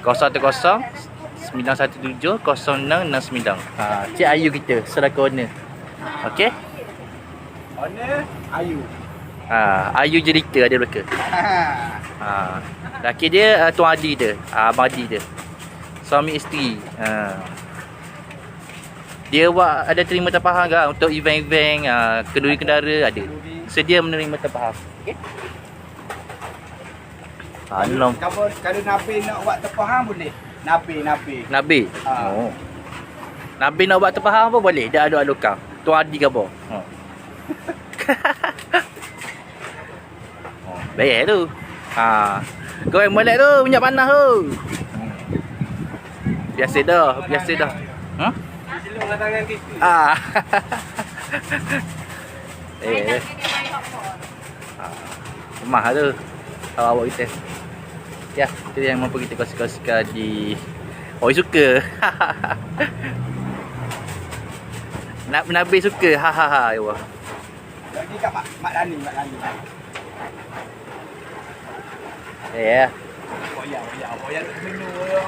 010 917 0669. Cik Ayu kita selaku owner. Okey. Owner Ayu. Ayu Jelita ada belaka. Laki dia Tuan Adi dia, Abang Adi dia. Suami isteri. Dia buat ada terima terpahang ke untuk event-event, kenduri kendara ada. Sedia menerima terpahang. Okey. Kalau Nabi nak buat terpahang boleh. Nabi. Nabi. Nabi nak buat terpahang pun boleh. Dia ada lokang. Tuan Adi ke apa? Baik tu. Kau yang molek tu, minyak panas tu. Biasa dah. Silung tangan kita. Rumah tu. Awak kita. Ya, itu yang mampu kita kongsi-kongsikan di suka. Nabi suka. Ya Allah. Lagi kat Mak Dani. Ya. Boya tu menu dia.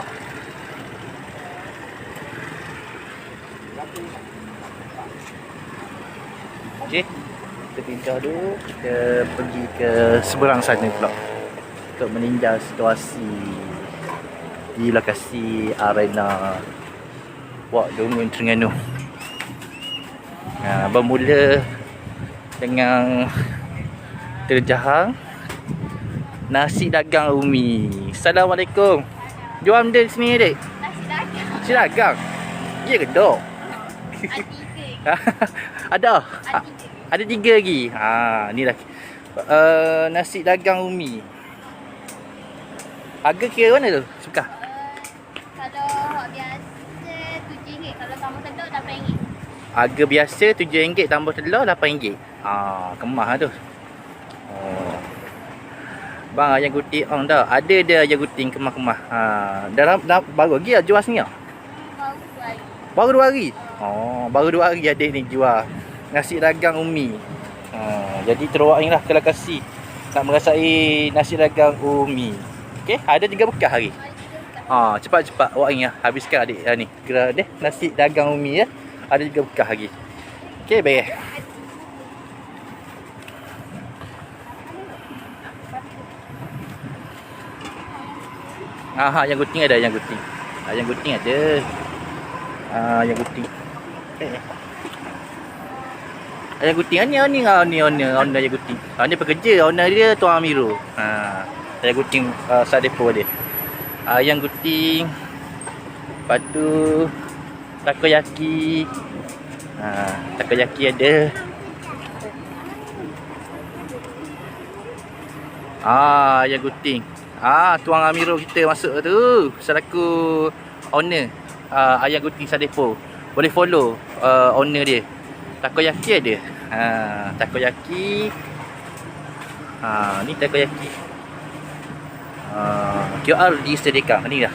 Okey. Kita pindah dulu. Kita pergi ke seberang sana pula untuk meninjau situasi di lokasi arena Wak Dungun Terengganu. Bermula dengan terjahang nasi dagang Umi. Assalamualaikum. Jual benda di sini, Dek? Nasi dagang. Ya ke, Dok? Ada. Ada 3 lagi. Ni lah. Nasi dagang Umi. Harga kira mana tu? Suka. Kalau biasa RM7, kalau tambah telur RM8. Harga biasa RM7 tambah telur RM8. Kemah lah tu. Bang, ayam guting on dah. Ada dia ayam guting kemah-kemah. Dah baru lagi lah jual sini. Baru 2 hari. Baru 2 hari ada ni jual nasi dagang Umi. Jadi terowak ni lah ke lokasi nak merasai nasi dagang Umi. Okey, ada 3 bekas hari. Cepat-cepat awak ni lah. Habiskan adik ni. Kira deh nasi dagang Umi ya. Ada 3 bekas hari. Okey, baik. Yang guting ada, yang guting. Yang guting ada. Yang guting. Yang guting ni owner yang guting. Ni pekerja, owner dia Tuan Amirul. Yang guting sat depo dia. Yang guting. Lepas tu takoyaki. Takoyaki ada. Yang guting. Tuan Amirul kita masuk tu selaku owner ayam guting Sadepo. Boleh follow owner dia. Takoyaki ada. Takoyaki. Ni takoyaki. QR disediakan ni dah.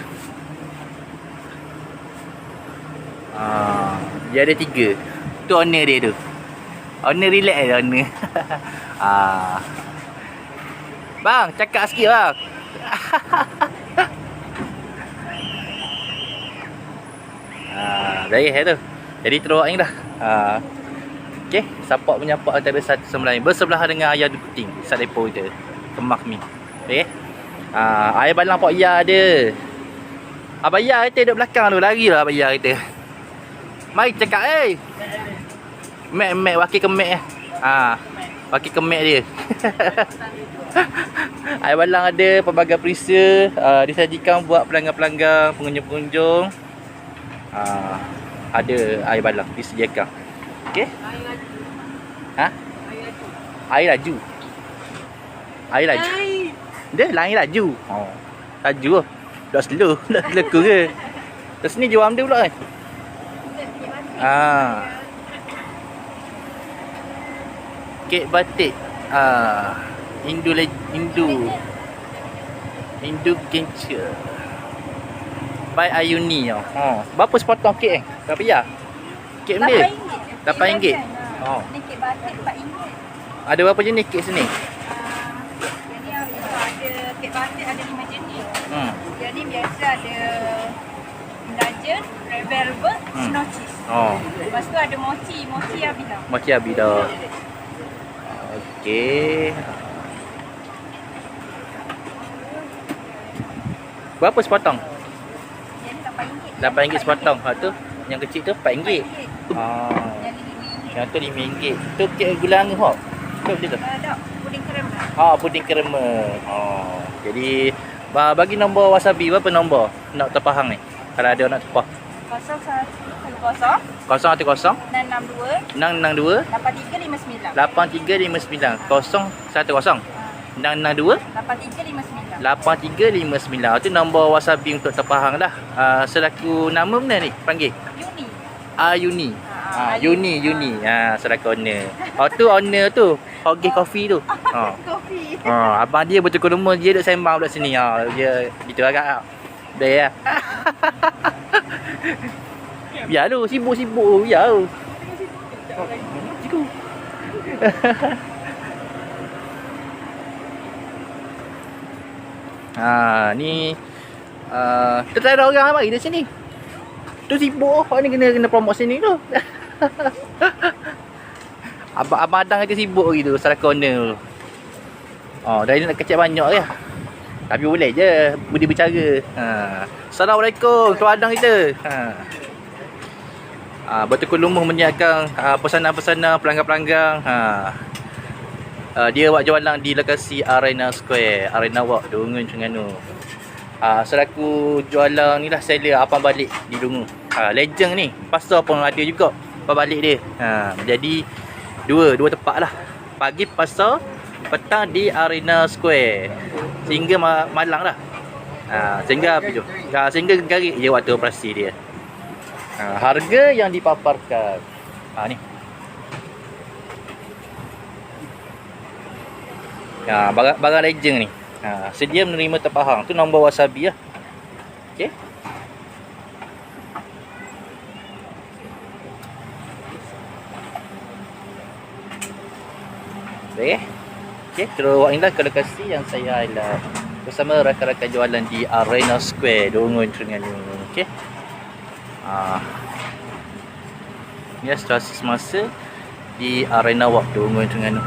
Dia ada 3. Tu owner dia tu. Owner relax je owner. Bang, cakap sikit bang. Baik tu. Jadi terowak ni dah. Okey, sapak menyapak antara satu sama lain bersebelahan dengan ayam guting sat depo kita. Kemah mi. Okey. Ayam balang Pak Ya ada. Abang Ya kita duduk belakang tu, larilah Abang Ya kita. Mari cakap Mek wakil kemek wakil kemek dia. Air balang ada, pelbagai perisa disajikan buat pelanggan-pelanggan, pengunjung-pengunjung. Ada air balang disediakan. Okey? Air laju. Air laju. Dia lain laju. Laju lah. Dah slow. Dah leku ke. Terus ni jual benda pula kan? Kek batik. Hindu Kencha by Ayuni. Berapa sepotong kek Berapa ya? kek benda? RM8. Oh. Ni kek batik RM4. Ada berapa jenis kek sini? Yang ni ada kek batik ada 5 jenis. Hmm. Yang ni biasa ada Indulgent, Red Velvet, Snow Cheese. Oh. Lepas tu ada mochi Abida. Mochi Abida. Okey. Berapa sepotong? Yang ni RM8. RM8 sepotong. Ha tu, yang kecil tu RM4. Ah. Yang ni RM5. Yang tu RM5. Tu kek gula angin hok. Tu betul tu. Tak, puding krem lah. Puding krema. Jadi bagi nombor wasabi berapa nombor nak terpahang ni? Kalau ada nak terpah. 0110 010 662 662 8359. 8359 010 662 8359. 8359. Itu nombor wasabi untuk terpahang dah. Selaku nama mana ni panggil? Yuni. Yuni. Yuni. Selaku owner. Tu owner tu. Hogi Coffee tu. Kopi. Abang dia betul rumah dia duduk sembang duduk sini. Dia gitu agak. Dah ya. Biar lu sibuk-sibuk biar lu. Cikgu. Ni tak ada orang mari di sini. Tu sibuk. Orang ni kena promote sini tu. Abang Adang kata sibuk gitu salah corner tu. Dah nak kecek banyak ya. Tapi boleh je budi bercara. Assalamualaikum Tuan Adang kita. Bertukar lumuh menyiapkan pesanan-pesanan pelanggan-pelanggan. Dia buat jualan di lokasi Arena Square, Arena Walk, Dungun, Terengganu. Selaku jualan ni lah seller abang balik di Dungun. Legend ni, pasar pun ada juga abang balik dia. Jadi dua tempat lah. Pagi pasar, petang di Arena Square. Sehingga malang lah. Sehingga garik je waktu operasi dia. Harga yang dipaparkan. Ni. Barang legend ni. Sedia menerima terpahang. Tu nombor wasabi lah. Okey. Okey, terus awak inilah ke lokasi yang saya highlight bersama rakan-rakan jualan di Arena Square, Dungun, Terengganu. Okey. Ini adalah situasi semasa di Arena Walk, Dungun, Terengganu.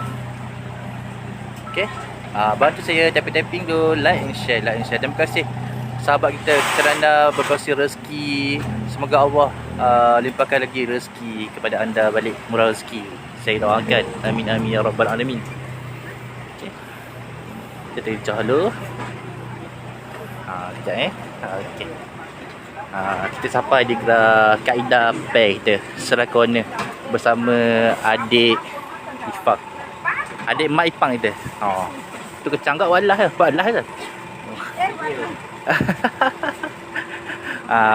Okey. Bantu saya tapping dulu, like and share. Terima kasih sahabat kita kerana berkongsi rezeki. Semoga Allah limpahkan lagi rezeki kepada anda balik, murah rezeki. Saya doakan. Amin amin ya rabbal alamin. Okey. Kita terjah dulu. Sekejap okey. Kita sampai di gerai Kaedah Pair kita, Serah Corner bersama adik Ifak. Adik Mak Ipang kita. Tu kecang kat walah ke? Walah ke?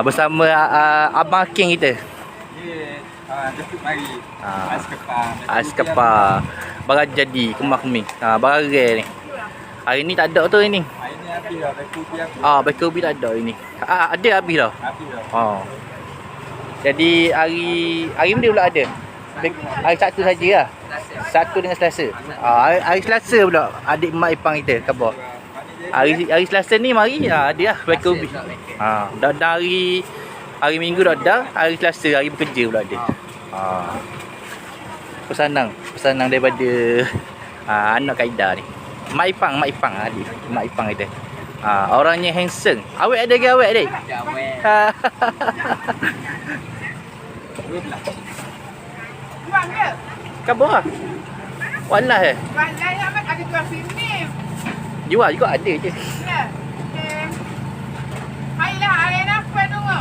Bersama Abang King kita. Datuk mari. Ais kepar. Barang jadi kemah keming. Barang rare ni. Hari ni tak ada tu ini. Hari ni habis dah. Baik Baik tak ada ini. Ada habis dah. Habis dah. Jadi hari ni pula ada. Hari Sabtu saja lah. Sabtu dengan Selasa. Hari Selasa pula adik Mak Ipang kita khabar. Hari Selasa ni mari ada lah baik ubi. Dah hari Minggu dah ada, hari Selasa hari bekerja pula ada. Pesanan daripada anak Kaedah ni. Mak Ipang adik Mak Ipang kita. Orangnya handsome. Awet ada ke awet adik? Awet. Jual ke? Khabar lah. Walah Jual lain amat ada jual sini. Jual juga ada je. Ya. Hailah, Arena Square dulu.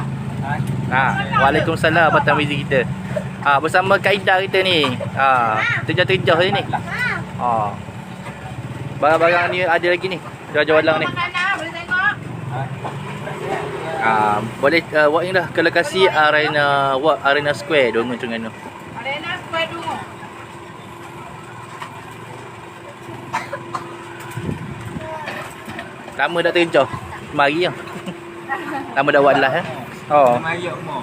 Waalaikumsalam Abang Tamizi kita. Bersama Kaedah kita ni. Terjah-terjah ni. Barang-barang ni ada lagi ni. Jual-jualan ni. Makanan boleh tengok. Boleh walk in dah ke lokasi Arena Square Dungun, Terengganu. Arena Square dulu. Lama dah terjah. Mari lah. Lama dah buat live Mari rumah.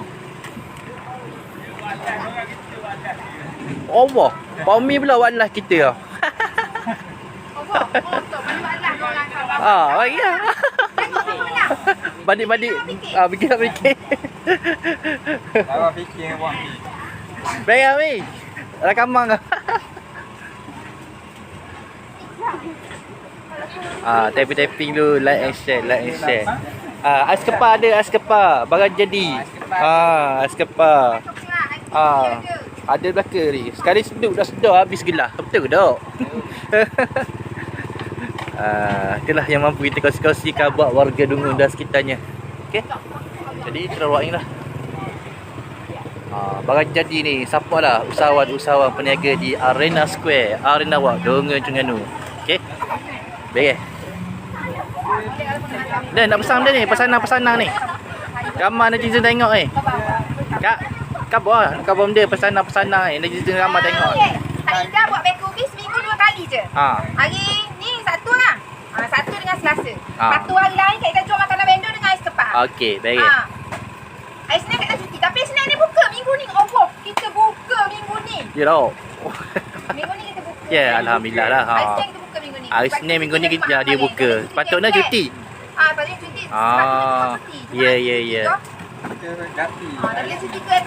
Allah. Pomi pula walah kita. Untuk balik orang kawan. Bagi lah. Tengok siapa menang. Badik-badik. Fikir. Awak fikir buat ni. Baik Mi. Rakaman ke? Tapping dulu, like and share. Ais kepar ada. Barang jadi. Ais kepar. Ada belaka ni. Sekali seduk dah sedar habis gelah. Betul tak? Itulah yang mampu kita kongsi-kongsi khabar warga Dungun dan sekitarnya. Okey. Jadi terawak ni lah. Barang jadi ni, siapa lah usahawan peniaga di Arena Square, Arena Walk, Dungun Terengganu. Okey. Baik. Dan nak pesan dia ni, pesanan ni. Ramai netizen tengok ni. Khabar dia pesanan ni, netizen ramai tengok. Kak Ida buat bakery seminggu 2 kali je. Hari ni Sabtu lah. Sabtu dengan Selasa. Satu hari lain Kak Ida jual makanan vendor dengan ais kepar. Okey, baik. Ais Senin Kak Ida cuti. Tapi Senin ni buka minggu ni. Allah, kita buka minggu ni. Ya tau. Minggu ni kita buka. Ya, alhamdulillah lah. Hari Senin kita buka minggu ni. Hari Senin minggu ni dia buka. Patutnya cuti. Patutnya cuti. Sebab kita cuti. Ya. Kita ganti. Dah boleh cuti ke?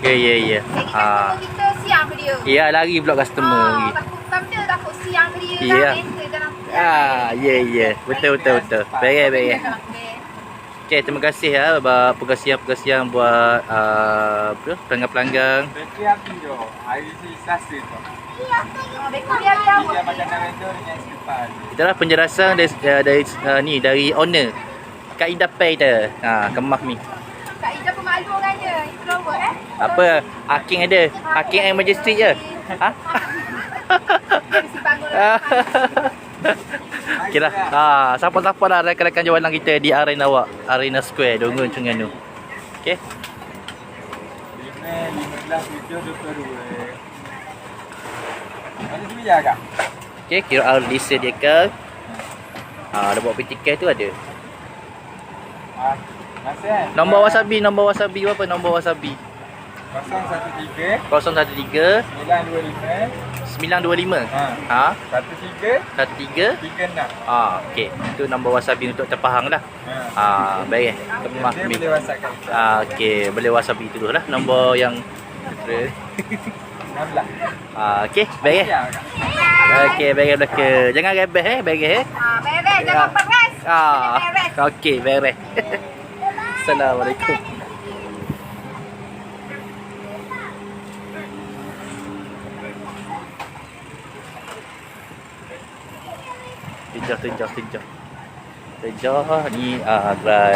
Ya. Jadi customer kita siang ke dia. Ya, lari pula customer. Takut siang ke dia. Ya. Ya. Betul. Baik. Okey, terima kasih ya perkongsian buat pelanggan-pelanggan. Fikir api tu. Hari ni Selasa tu. Bakery apa? Dia makanan vendor dengan sekitar. Itulah penjelasan dari owner Kak Ida Pay tu. Kemah ni. Kak Ida pemalu orangnya. Introvert Apa? Haking ada. Haking emergency je. Mesti bangun. Okeylah. Siapa-siapa lah rakan-rakan jualan kita di Arena Walk, Arena Square, Dungun Terengganu. Okey. 15/7/22. Ada dia kak? Okey, QR disediakan. Ada buat petikai tu ada. Masih Nombor wasabi berapa nombor wasabi? 013 013 925 925. 13 13 36. okey. Itu nombor wasabi untuk terpahang lah. Baik. Kemah Dia mi. boleh WhatsApp kat kita. Okey, boleh wasabi tu dulu lah nombor yang 16. okey, baik. Ya, kak. Okey, baik belaka. Jangan rebeh beres Beres, jangan peras. Beres. okey, beres. Assalamualaikum. Tejah ni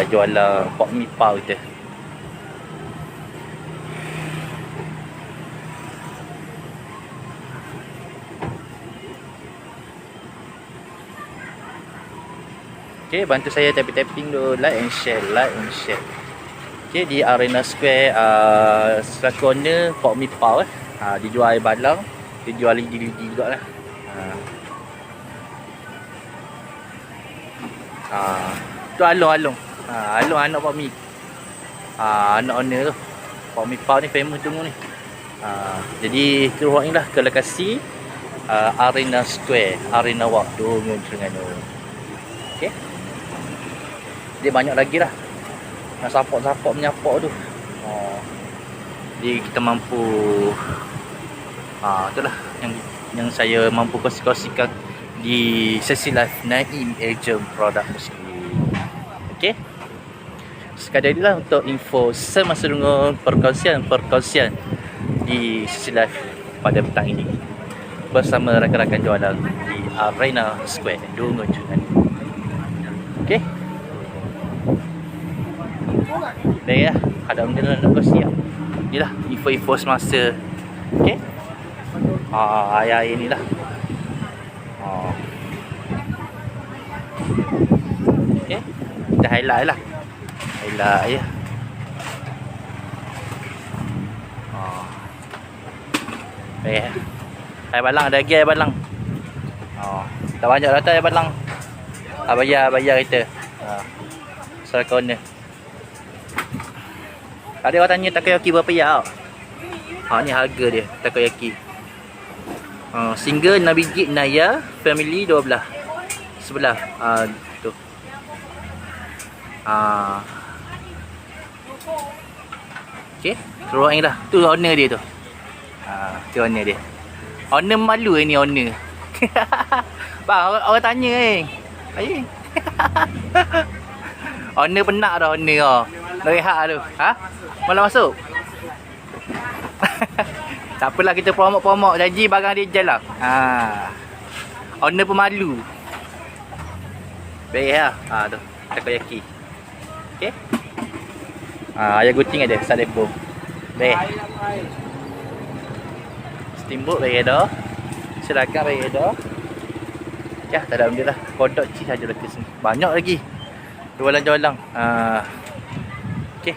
jualan pok mi pau kita. Okay, bantu saya tapping dulu, like and share. Okay, di Arena Square sebelah corner pok mi pau dijual air balang, dijual lidi-lidi juga lah. Tu Along anak Pak Mi. Anak owner tu. Pak Mi Pau ni famous tunggu ni. Jadi keluar ni lah ke lokasi Arena Square, Arena Walk Dungun Terengganu. Okey. Dia banyak lagi lah. Nak support menyapak tu. Jadi kita mampu itulah yang saya mampu kongsikan di sesi live Naim Agent Produk Muslim. Okey. Sekadar inilah untuk info semasa Dungun, perkongsian di sesi live pada petang ini bersama rakan-rakan jualan di Arena Square Dungun Terengganu. Okey. Baik ya, ada benda nak kongsi ya. Inilah info-info semasa. Okey. Ayah inilah. Okay. Kita highlight lah. Highlight ya. Baik. Air balang ada lagi air balang. Tak banyak dah air balang. Bayar kita. Secara corner. Tadi orang tanya takoyaki berapa ya? Ni harga dia takoyaki. Single 6 biji Naya, family 12. Sebelah tu. Okey, keluar ni dah. Tu owner dia tu. Tu owner dia. Owner malu ni owner. Bang, orang tanya Ayy. Owner penat dah owner Nak rehat tu. Malam masuk. Tak apalah, kita promok-promok, janji barang dia je lah. Owner pun malu. Baik lah. Tu takoyaki. Okey. Ayam guting ada sat depo. Baik. Steamboat baik dah. Silakan baik dah. Ya, tak ada benda lah. Kodok cheese saja dekat sini. Banyak lagi. Jualan-jualan. Okey.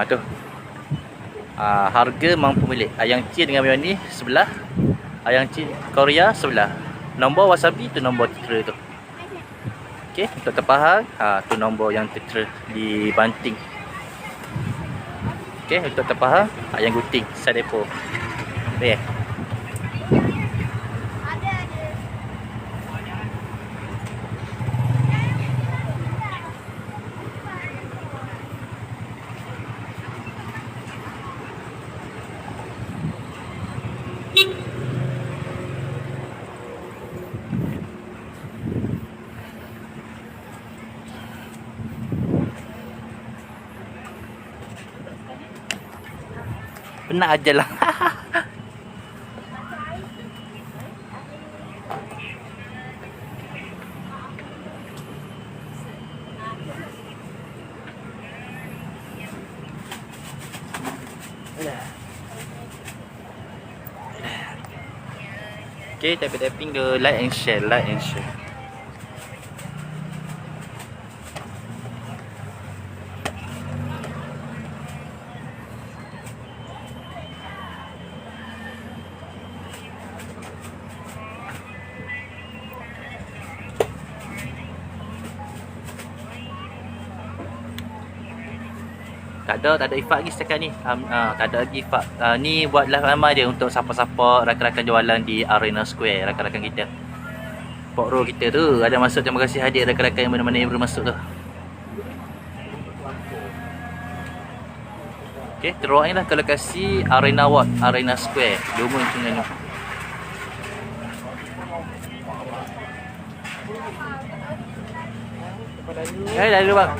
Tu. Harga mampu milik. Ayam cheese dengan mayonnaise sebelah. Ayam cheese Korea sebelah. Nombor wasabi tu nombor tertera tu. Okey, untuk terpahang, tu nombor yang tertera di banting. Okey, untuk terpahang, ayam guting, sat depo. Baik. Penat aja lah. Okay, tapping ke like and share, like and share. Tak ada ifak lagi setakat ni. Tak ada lagi ifak. Ni buat live ramai dia untuk siapa-siapa rakan-rakan jualan di Arena Square, rakan-rakan kita. Pok row kita tu ada masuk, terima kasih hadir rakan-rakan yang mana-mana yang belum masuk tu. Okey, terus ni lah ke lokasi Arena Walk, Arena Square, Lumur Terengganu. Dah dulu bang.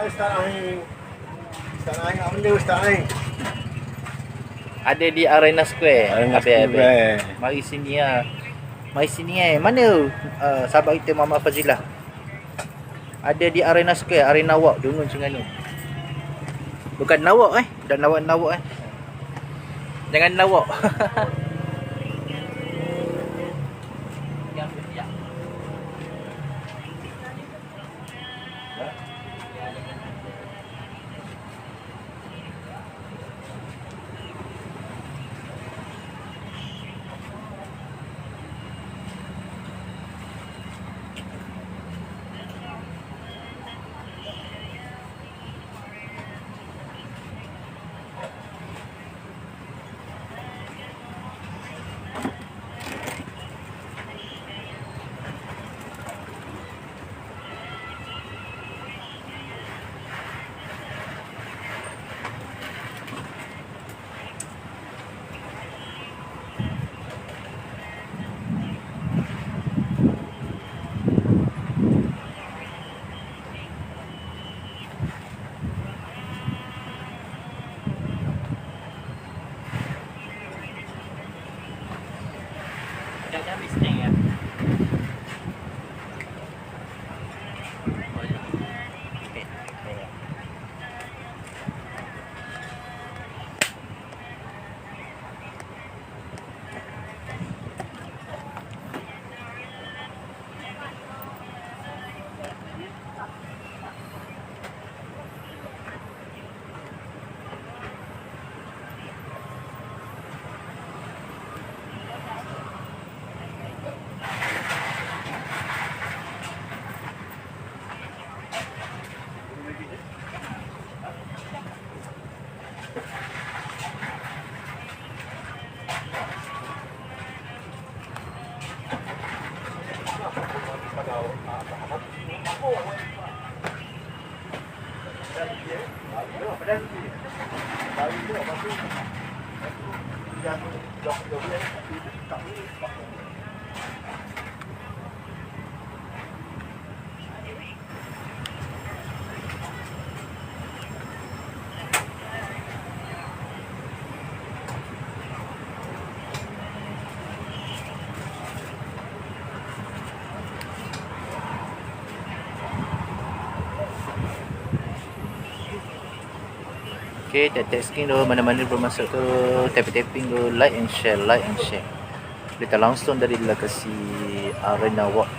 Ustaz Aing. Ustaz Aing, apa benda Ustaz Aing? Ada di Arena Square. Arena Square. Mari sini lah. Mari sini Mana sahabat kita Mama Fazilah? Ada di Arena Square, Arena Walk, Dungun Terengganu. Bukan nawak Dah nawak Jangan nawak. Okay, tap screen tu, mana-mana belum masuk tu, tapping tu, like and share. Berita langsung dari lokasi Arena Walk.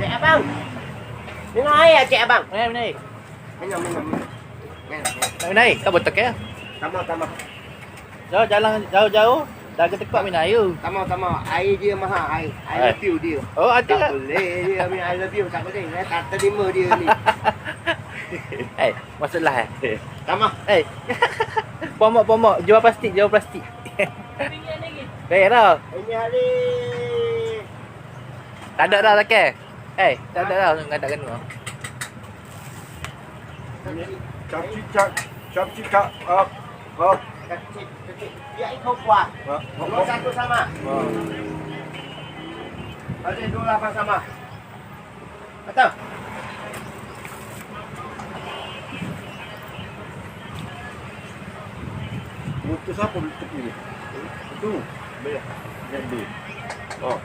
Cik abang. Minum air cik abang. Mana? Minum. Naik, kau botak ya? Tama. Jalan jauh-jauh, dah ke tempat minum air. Tama. Air dia mahal. I love you dia. Oh, ada. Tak boleh dia minum I love you. Tak boleh. Tak terima dia ni. Masalah Tama. Pomok, jual plastik. Baik dah. Ini hari. Tak ada dah tak tak ada dah, enggak ada kena. Capcik kak. Kecil. Dia ikut kuat. Dua satu sama. Ada 28 sama. Betul. Mutus apa tepi ni? Itu. Bayar. Jadi. Oh.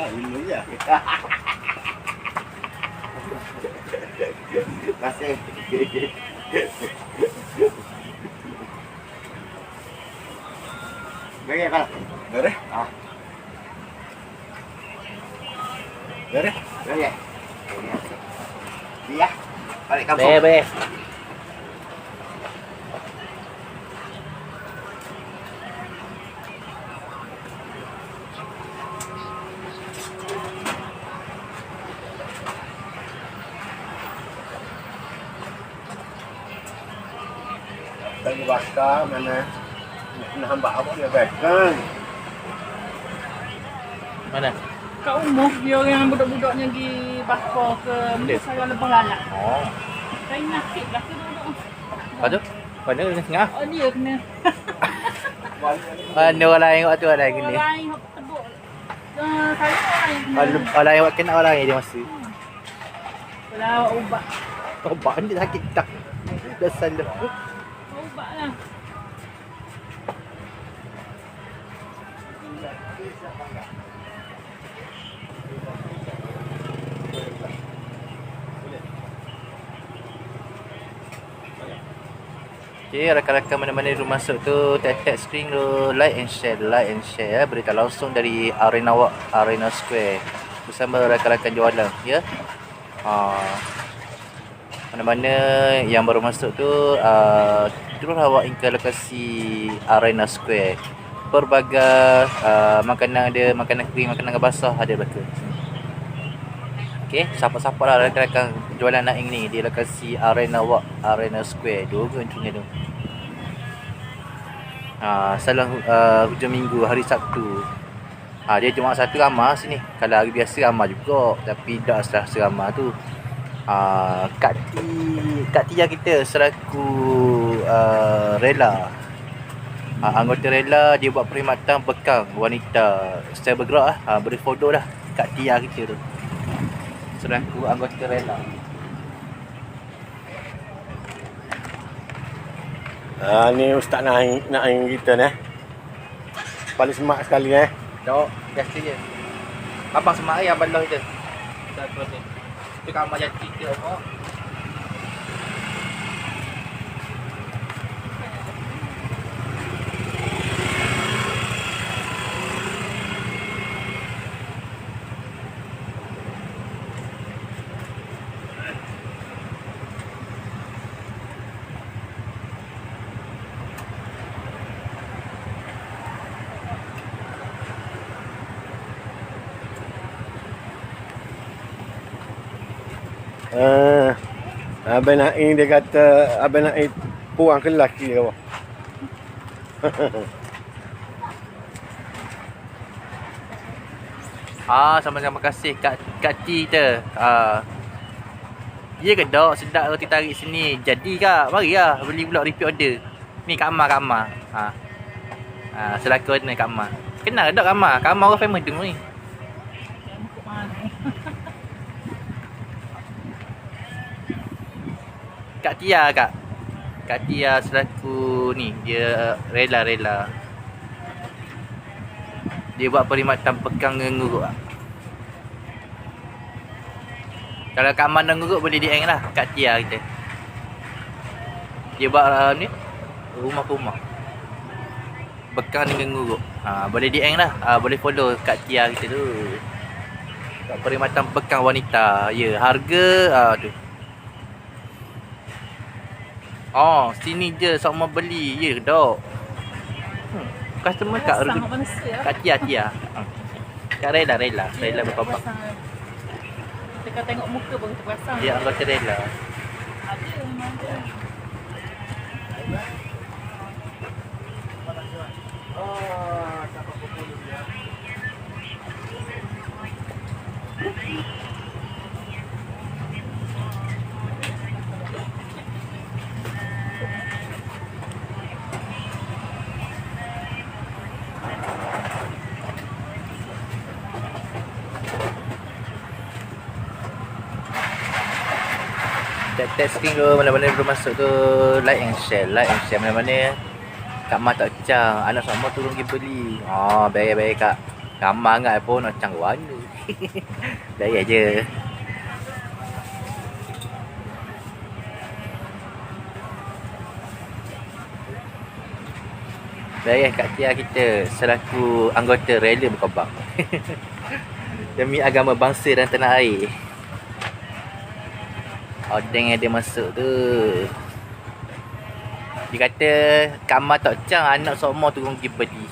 Ini ya. Masih. Bagaimana, Pak? Beres? Beres? Iya. Balik kampung. Beres. Tadi bakar mana nak hamba apa dia bakar. Mana? Kat Umuh dia orang budak-budaknya pergi bakar ke Musara Lebah Lalak. Oh. Saya nakik lah ke duduk. Lepas tu? Mana kena tengah? Oh dia kena. Mana orang lain waktu ada Orang gini. lain hok tebuk. Saya orang yang kena. Orang lain awak kena orang yang dia masa. Kalau awak ubat. Obat ni sakit tak. Dah salah. Ubat lah. Okay, rakan-rakan mana-mana yang masuk tu, tap screen tu, like and share berita langsung dari Arena Walk, Arena Square bersama rakan-rakan jualan ya. Mana-mana yang baru masuk tu, terus awak ke lokasi Arena Square. Pelbagai makanan ada, makanan kering, makanan basah ada belaka. Okay, siapa-siapa lah rakan-rakan jualan Naing ni di lokasi Arena Walk, Arena Square, Dogon Terengganu. Salam hujung minggu, hari Sabtu. Dia Jumaat Sabtu ramai sini. Kalau hari biasa ramai juga, tapi tak seramai tu. Kak Tia kita selaku rela, anggota rela, dia buat perkhidmatan bekang wanita secara bergerak beri foto dah Kak Tia kita tu selaku anggota rela. Ni Ustaz Naing kita ni. Paling semak sekali Dok, biasa je. Abang semak ayah baloi kita. Satu ni. Itu kamar jati kita apa? Abang Naing dia kata Abang Naing puang ke lelaki ke apa? Sama-sama kasih Kak T kita. Ya ke dok, sedap roti tarik sini. Jadi kak, marilah beli pula repeat order. Ni Kak Amar. Selaku ni Kak Amar. Kenal ke dok Kak Amar? Kak Amar orang famous tu ni. Kak Tia Kak Tia selaku ni, dia rela. Dia buat perkhidmatan bekang nguruk. Kalau kat mana nguruk boleh DM lah Kak Tia kita. Dia buat ni rumah bekang dengan nguruk. Boleh DM lah. Boleh follow Kak Tia kita tu. Buat perkhidmatan bekang wanita. Ya, harga tu. Sini je sama beli. Ya dok. Customer Kak Tia. Kak rela berpabak. Kita tengok muka baru terperasan. Dia anggota rela. Ada memang ada. Tag screen tu, mana-mana belum masuk tu, like and share mana-mana. Kak Mak tak cang, anak semua turun pergi beli. Baik Kak. Ramai sangat pun nak cang warna. Baik je. Baik Kak Tia kita selaku anggota rela berkembang. Demi agama bangsa dan tanah air. Odeng yang dia masuk tu. Dia kata Kak Mak tak cang, anak semua turun pergi beli.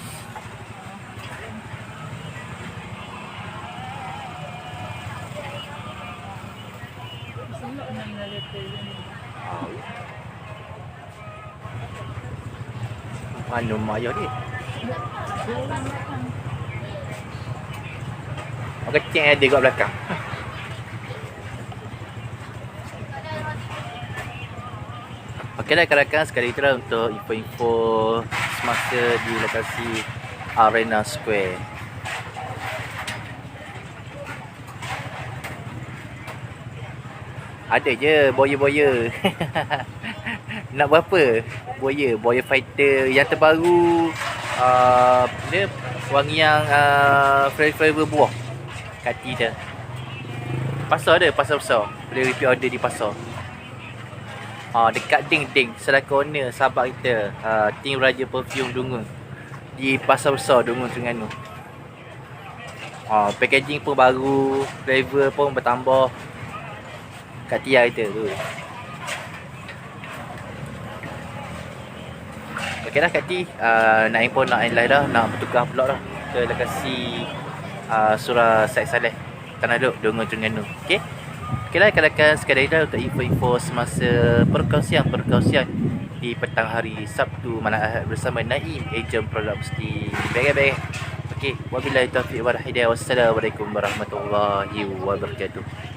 Mana mak ayah dia? Orang kecil ada kat belakang. Okeylah rakan-rakan, sekali itulah untuk info-info semasa di lokasi Arena Square. Ada je boya-boya. Nak berapa? Boya fighter yang terbaru. Dia wangi yang flavor buah. Kati dia. Pasar besar. Boleh repeat order di pasar. Dekat Ding selaku owner sahabat kita, Ting Raja Perfume Dungun di pasar besar Dungun Terengganu. Packaging pun baru, flavor pun bertambah. Kat Tia kita tu. Okeylah Kak Ti, Naim pun nak live dah, nak bertukar pula dah ke lokasi Surah Syed Saleh. Tanah Lot, Dungun Terengganu. Okey. Okeylah, rakan-rakan sekalian untuk info-info semasa perkongsian di petang hari Sabtu malam Ahad bersama Naim, ejen produk mesti beres-beres. Okey, wabillahi taufiq wal hidayah. Wassalamualaikum warahmatullahi wabarakatuh.